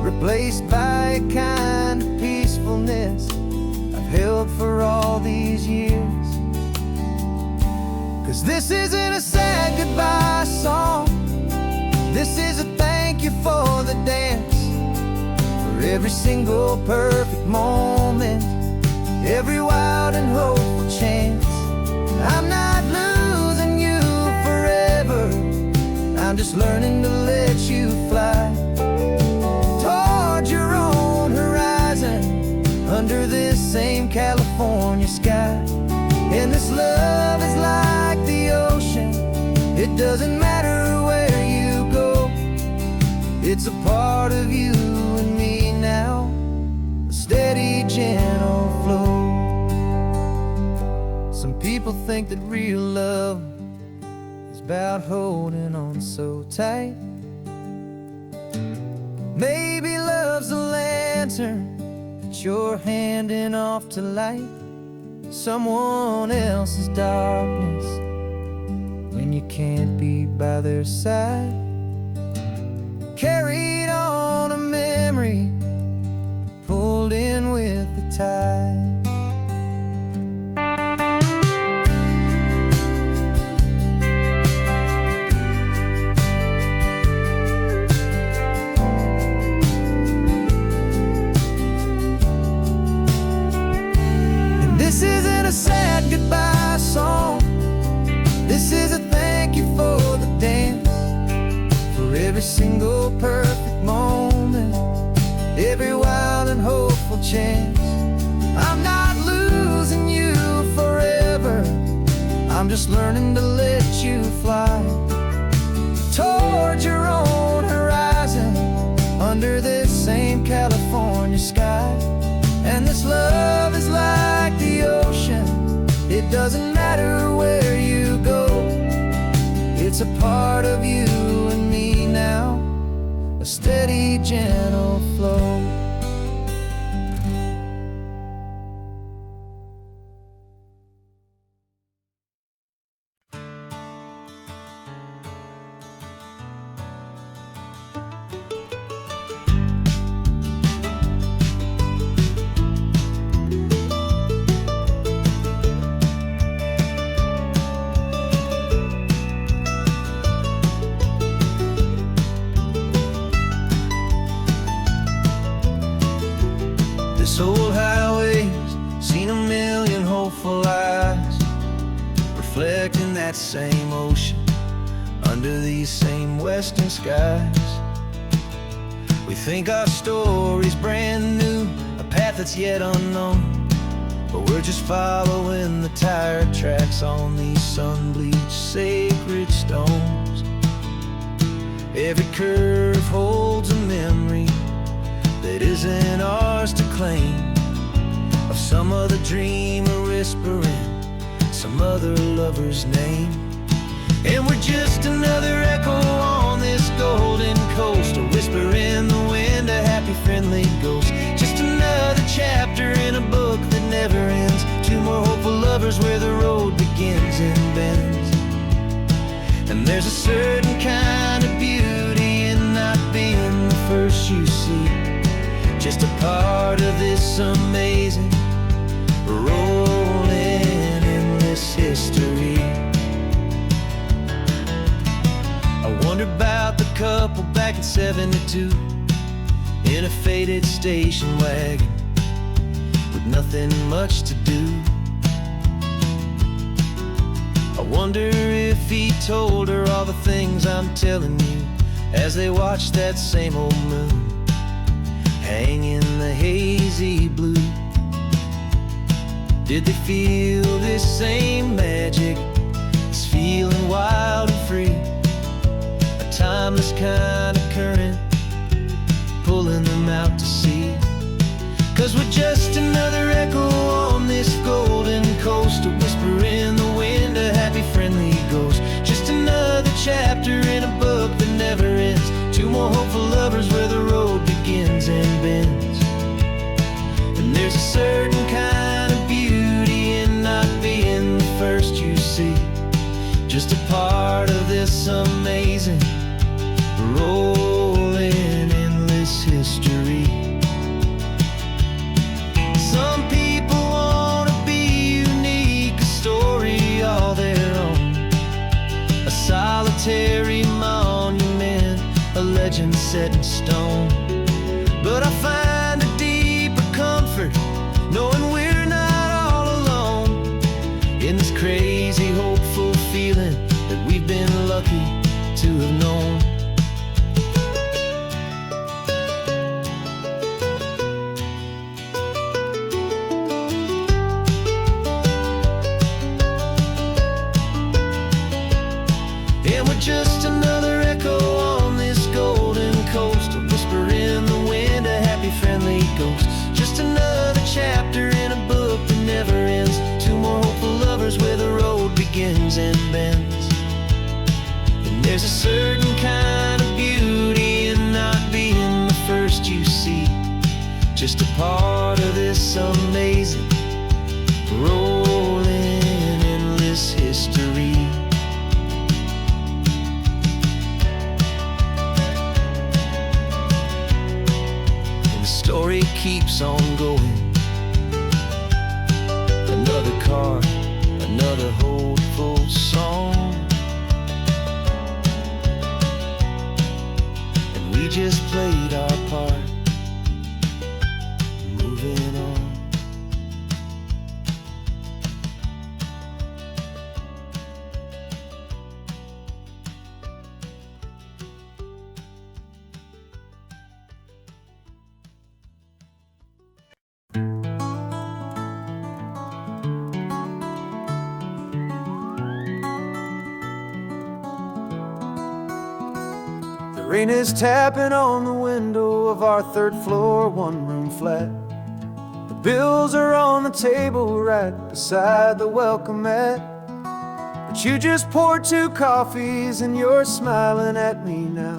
Speaker 1: replaced by a kind of peacefulness I've held for all these years. 'Cause this isn't a sad goodbye song, this is a thank you for the dance, for every single perfect moment, every wild and hopeful chance. I'm not losing you forever, I'm just learning to let you fly towards your own horizon, under this same California sky. And this love is like the ocean, it doesn't matter where you go, it's a part of you and me now, a steady, gentle flow. Some people think that real love is about holding on so tight. Maybe love's a lantern that you're handing off to light someone else's darkness when you can't be by their side. Carried on a memory, pulled in with the tide. This isn't a sad goodbye song, this is a thank you for the dance, for every single perfect moment, every wild and hopeful chance. I'm not losing you forever, I'm just learning to let you fly under this same California sky. And this love is like the ocean, it doesn't matter where you go. It's a part of you and me now, a steady, gentle flow. This old highway's seen a million hopeful eyes, reflecting that same ocean under these same western skies. We think our story's brand new, a path that's yet unknown, but we're just following the tire tracks on these sun-bleached sacred stones. Every curve holds a memory that isn't ours to claim, of some other dreamer whispering some other lover's name. And we're just another echo on this golden coast, a whisper in the wind, a happy friendly ghost. Just another chapter in a book that never ends, two more hopeful lovers where the road begins and bends. And there's a certain kind of beauty in not being the first you see, just a part of this amazing, rolling, endless history. I wonder about the couple back in '72 in a faded station wagon with nothing much to do. I wonder if he told her all the things I'm telling you as they watched that same old moon hang in the hazy blue. Did they feel this same magic, this feeling wild and free, a timeless kind of current pulling them out to sea? 'Cause we're just another echo on this golden coast, a whisper in the wind, a happy friendly ghost. Just another chapter in a book that never ends, two more hopeful lovers where the road begins and bends. And there's a certain kind of beauty in not being the first you see, just a part of this amazing, rolling, endless history. Some people want to be unique, a story all their own, a solitary monument, a legend set in stone. But I find a deeper comfort knowing we're not all alone in this crazy, hopeful feeling that we've been lucky to have known. And we're just another echo on this golden coast, a whisper in the wind, a happy friendly ghost. Just another chapter in a book that never ends, two more hopeful lovers where the road begins and bends. And there's a certain kind of beauty in not being the first you see, just a part of this amazing, rolling, endless history. Story keeps on going, another card, another hopeful song, and we just played our part, moving on. Rain is tapping on the window of our third floor, one-room flat. The bills are on the table right beside the welcome mat. But you just poured 2 coffees and you're smiling at me now.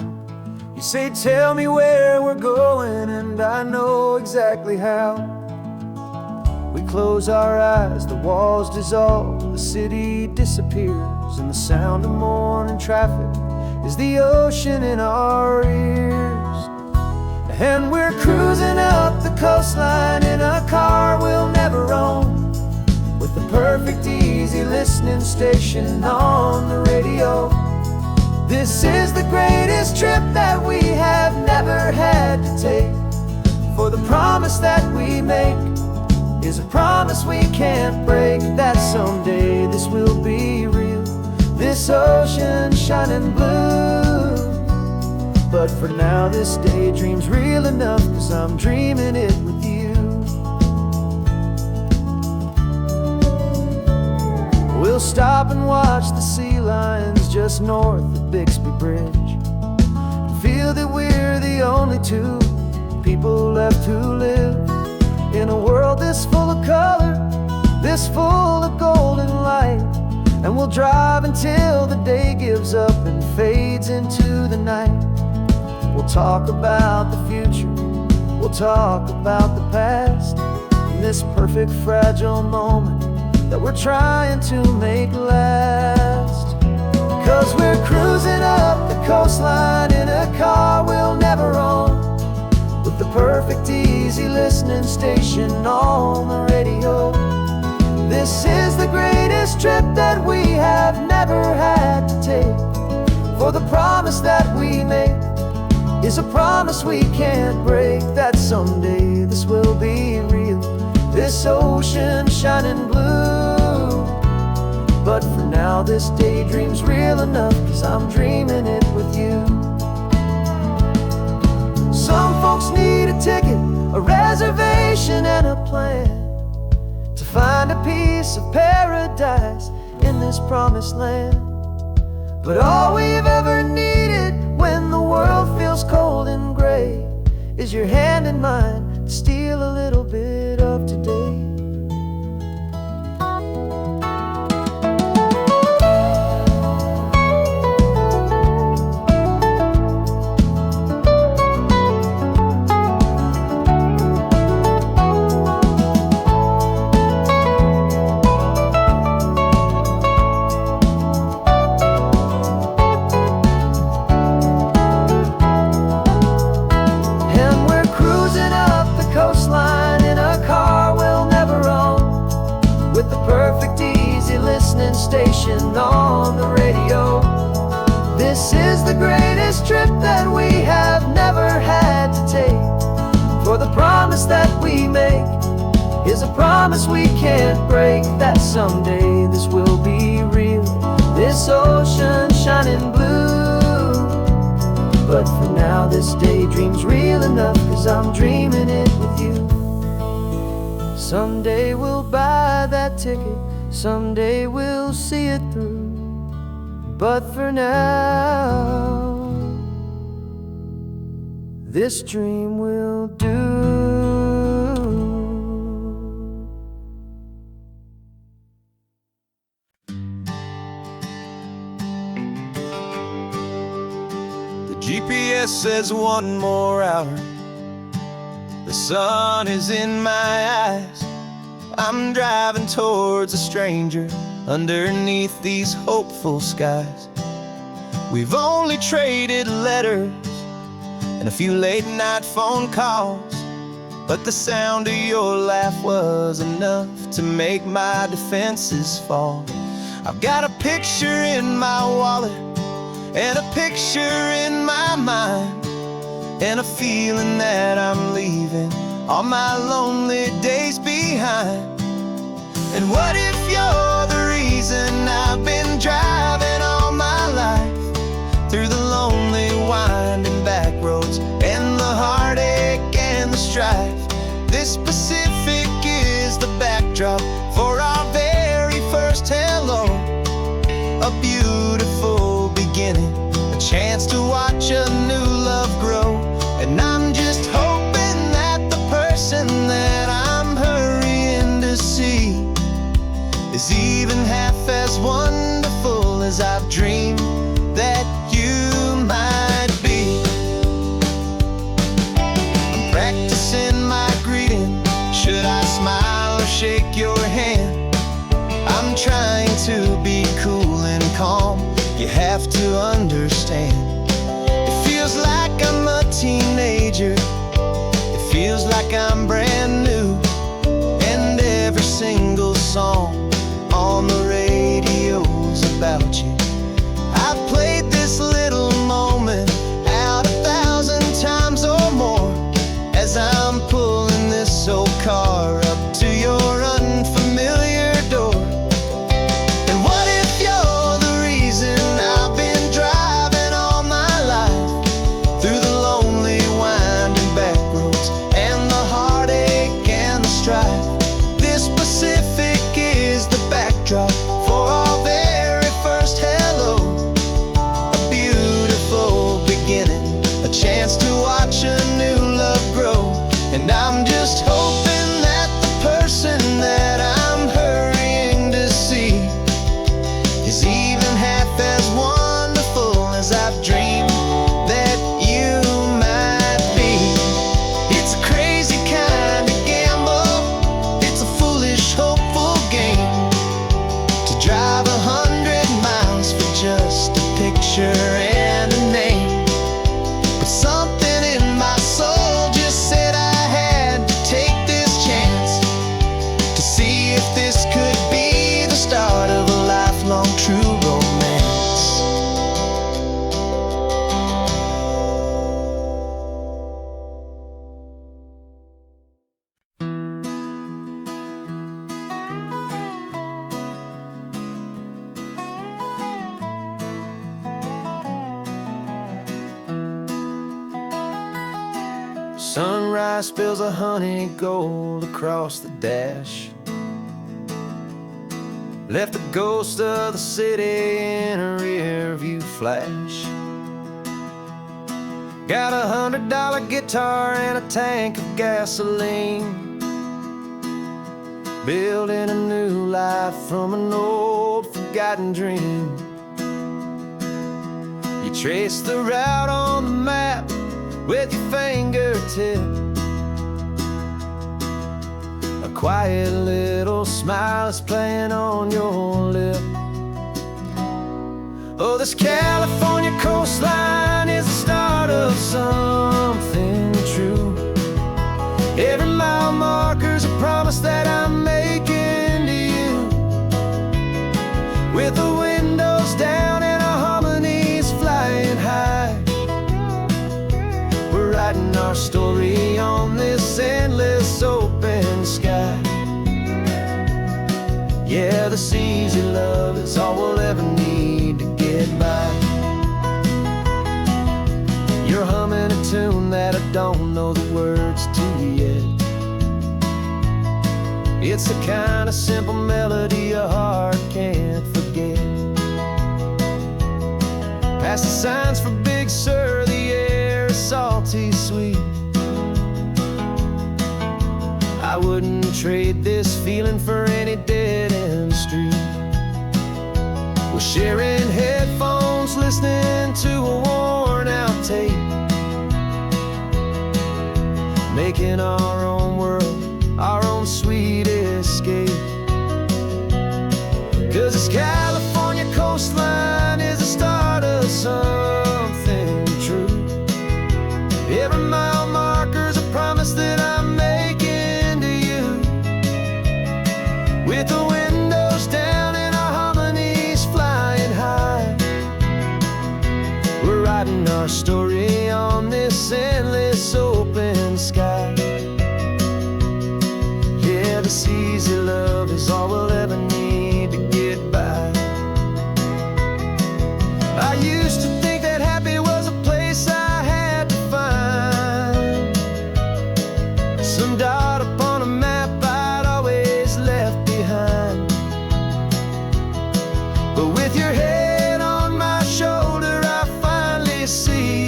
Speaker 1: You say, tell me where we're going, and I know exactly how. We close our eyes, the walls dissolve, the city disappears, and the sound of morning traffic is the ocean in our ears. And we're cruising up the coastline in a car we'll never own, with the perfect easy listening station on the radio. This is the greatest trip that we have never had to take, for the promise that we make is a promise we can't break, that someday this will be real, this ocean shining blue. But for now this daydream's real enough, 'cause I'm dreaming it with you. We'll stop and watch the sea lions just north of Bixby Bridge, feel that we're the only 2 people left who live in a world this full of color, this full of golden light. And we'll drive until the day gives up and fades into the night. We'll talk about the future, we'll talk about the past, in this perfect fragile moment that we're trying to make last. 'Cause we're cruising up the coastline in a car we'll never own, with the perfect easy listening station on the radio. This is the greatest trip that we have never had to take, for the promise that we make is a promise we can't break, that someday this will be real, this ocean shining blue. But for now this daydream's real enough, 'cause I'm dreaming it with you. Some folks need a ticket, a reservation and a plan to find a piece of paradise in this promised land. But all we've ever needed when the world feels cold and gray is your hand in mine to steal a little bit of today. Station on the radio. This is the greatest trip that we have never had to take, for the promise that we make is a promise we can't break, that someday this will be real, this ocean shining blue. But for now this daydream's real enough, 'cause I'm dreaming it with you. Someday we'll buy that ticket, someday we'll see it through, but for now this dream will do. The GPS says 1 more hour, the sun is in my eyes. I'm driving towards a stranger underneath these hopeful skies. We've only traded letters and a few late night phone calls, but the sound of your laugh was enough to make my defenses fall. I've got a picture in my wallet and a picture in my mind, and a feeling that I'm leaving all my lonely days behind. And what if you're the reason I've been driving all my life, through the lonely winding back roads and the heartache and the strife? This Pacific is the backdrop for our very first hello, a beautiful beginning, a chance to watch a new teenager. It feels like I'm brand new, and every single song on the radio's about you. I've played this little moment out 1,000 times or more as I'm pulling this old car up to your unfamiliar door. And what if you're the reason I've been driving all my life through the lonely winding back roads and the heartache and the strife? This Pacific is the backdrop for our very first hello. A beautiful beginning, a chance to watch a new love grow. And I'm just hoping that the person that I'm hurrying to see is even half as wonderful as I've dreamed that you might be. It's a crazy kind of gamble, it's a foolish, hopeful game, to drive 100 miles for just a picture and a name. But something in my soul just said I had to take this chance to see if this could be the start of a lifelong true romance. Sunrise spills a honey gold across the dash, left the ghost of the city in a rear view flash. Got a $100 guitar and a tank of gasoline, building a new life from an old forgotten dream. You trace the route on the map with your fingertip, a quiet little smile is playing on your lip. Oh, this California coastline is the start of something true. Every mile marker's a promise that I'm making to you, with the windows down and our harmonies flying high. We're writing our story on this endless open sky. Yeah, this easy love is all we'll ever need to get by. You're humming a tune that I don't know the words to yet. It's the kind of simple melody a heart can't forget. Past the signs for Big Sur, the air is salty sweet. I wouldn't trade this feeling for any dead-end street. We're sharing headphones, listening to a worn-out tape, making our own world, our own sweet escape. 'Cause this California coastline is the start of something true. Every mile marker's a promise that I'm making to you, with the windows down and our harmonies flying high. We're writing our story on this endless open sky. Yeah, this easy love is all we'll ever need to get by. I used to think that happy was a place I had to find, some dot upon a map I'd always left behind. But with your head on my shoulder, I finally see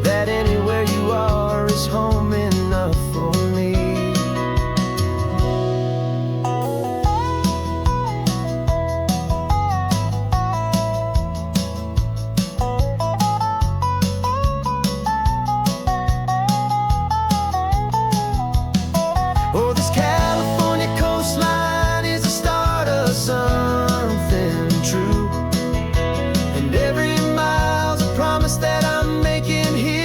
Speaker 1: that anywhere you are is home enough for me. Oh, this California coastline is the start of something true, and every mile's a promise that I'm making here.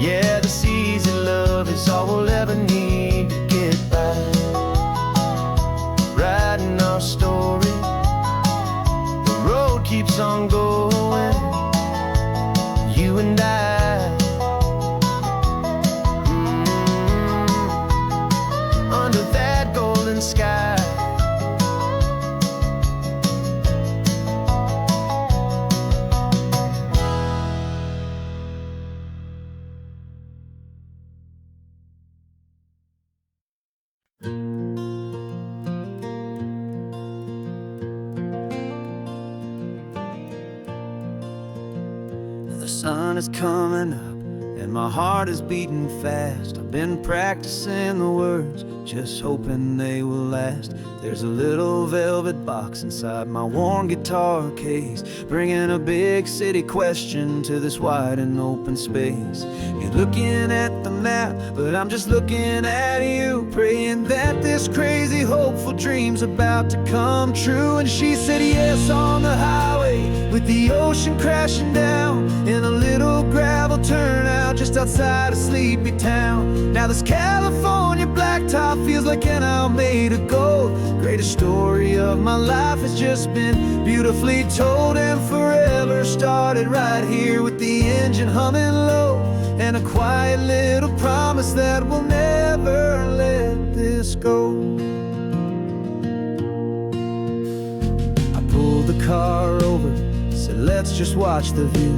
Speaker 1: Yeah, this easy love is all we'll ever need to get by. Writing our story, the road keeps on going, you and I. Under that golden sky. The sun is coming up and my heart is beating fast. I've been practicing the words, just hoping they will last. There's a little velvet box inside my worn guitar case, bringing a big city question to this wide and open space. You're looking at the map, but I'm just looking at you, praying that this crazy hopeful dream's about to come true. And she said yes on the highway, with the ocean crashing down, in a little gravel turnout just outside a sleepy town. Now this California blacktop feels like an hour made of gold. Greatest story of my life has just been beautifully told, and forever started right here with the engine humming low, and a quiet little promise that we'll never let this go. I pulled the car over, said let's just watch the view.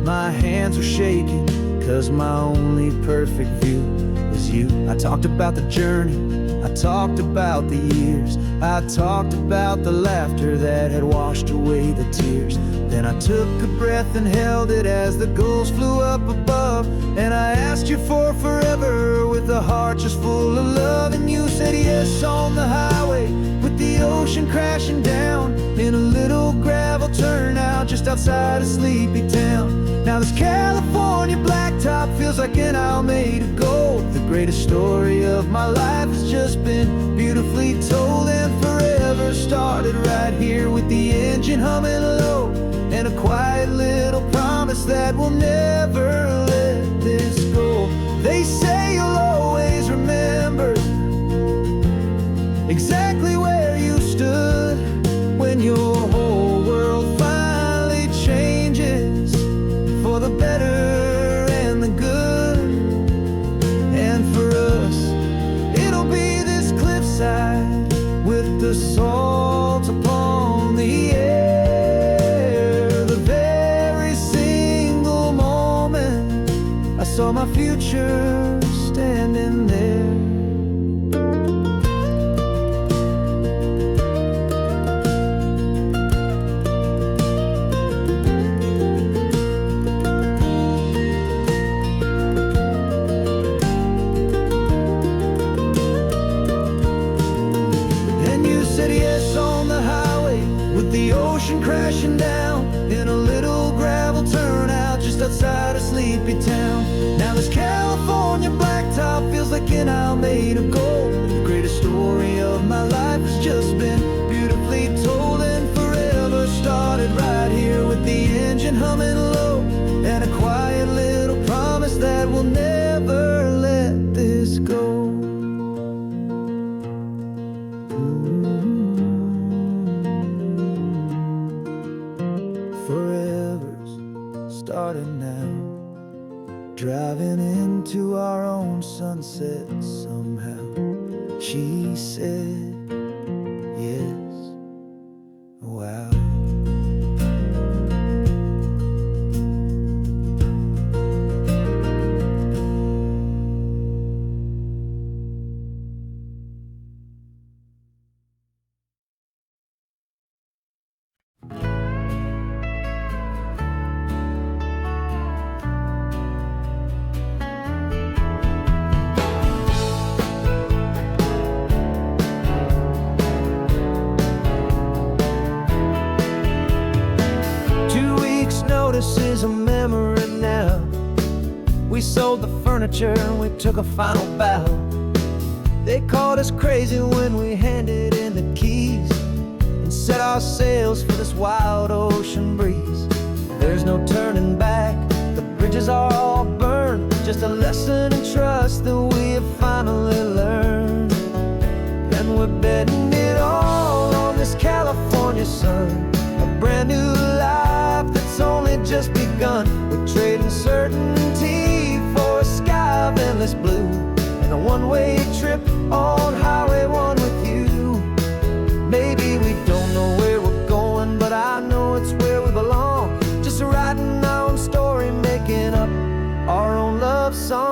Speaker 1: My hands were shaking, cause my only perfect view was you. I talked about the journey, I talked about the years, I talked about the laughter that had washed away the tears. Then I took a breath and held it as the gulls flew up above, and I asked you for forever with a heart just full of love. And you said yes on the highway, with the ocean crashing down, in a little gravel turnout just outside a sleepy town. Now this California blacktop feels like an hour made of gold. The greatest story of my life has just been beautifully told, and forever started right here with the engine humming low, and a quiet little promise that we'll never let this go. They say you'll always remember exactly where you stood when your whole world finally changes for the better and the good. And for us, it'll be this cliffside with the salt upon the air. The very single moment I saw my future standing there. Crashing down in a little gravel turnout just outside a sleepy town. Now this California blacktop feels like an hour made of gold. The greatest story of my life has just been beautifully told, and forever started right here with the engine humming low, and a quiet little promise that we'll never let this go. Starting now, driving into our own sunset somehow. She said yes, wow. This is a memory now. We sold the furniture and we took a final bow. They called us crazy when we handed in the keys and set our sails for this wild ocean breeze. There's no turning back, the bridges are all burned, just a lesson in trust that we have finally learned. And we're betting it all on this California sun, a brand new life that's only just begun. We're trading certainty for a sky of endless blue, and a one-way trip on Highway 1 with you. Maybe we don't know where we're going, but I know it's where we belong. Just writing our own story, making up our own love song.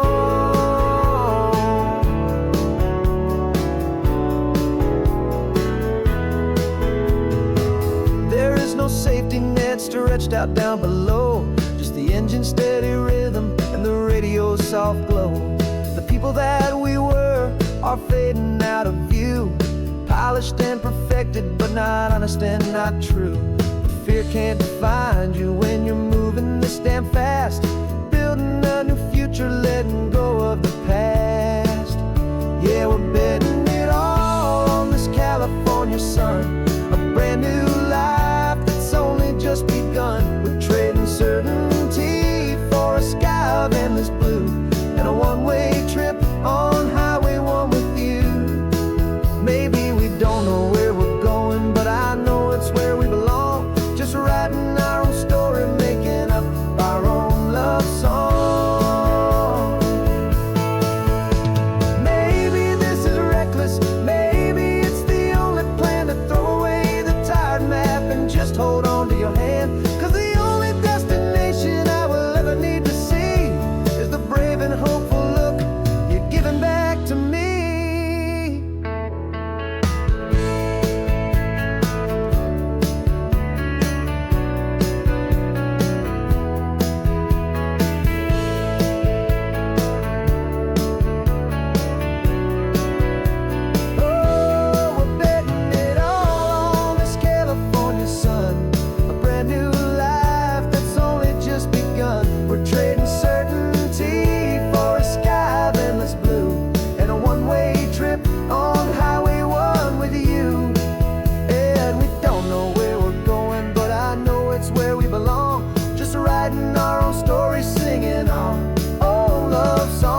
Speaker 1: There is no safety net stretched out down below, just the engine's steady rhythm and the radio's soft glow. The people that we were are fading out of view, polished and perfected, but not honest and not true. Fear can't define you when you're moving this damn fast, building a new future, letting go of the past. Yeah, we're betting it all on this California sun, a brand new life that's only just begun. We're trading certainty for a sky of endless blue, and a one-way trip on Highway 1 with you. Maybe we don't know where we're going, but I know it's where we belong. Just writing our own story, making up our own love song. Maybe this is reckless, maybe it's the only plan to throw away the tired map and just hold on to your hand. 'Cause the only destination I will ever need to see is the brave and hopeful look you're giving back to me. Writing our own story, singing our own love song.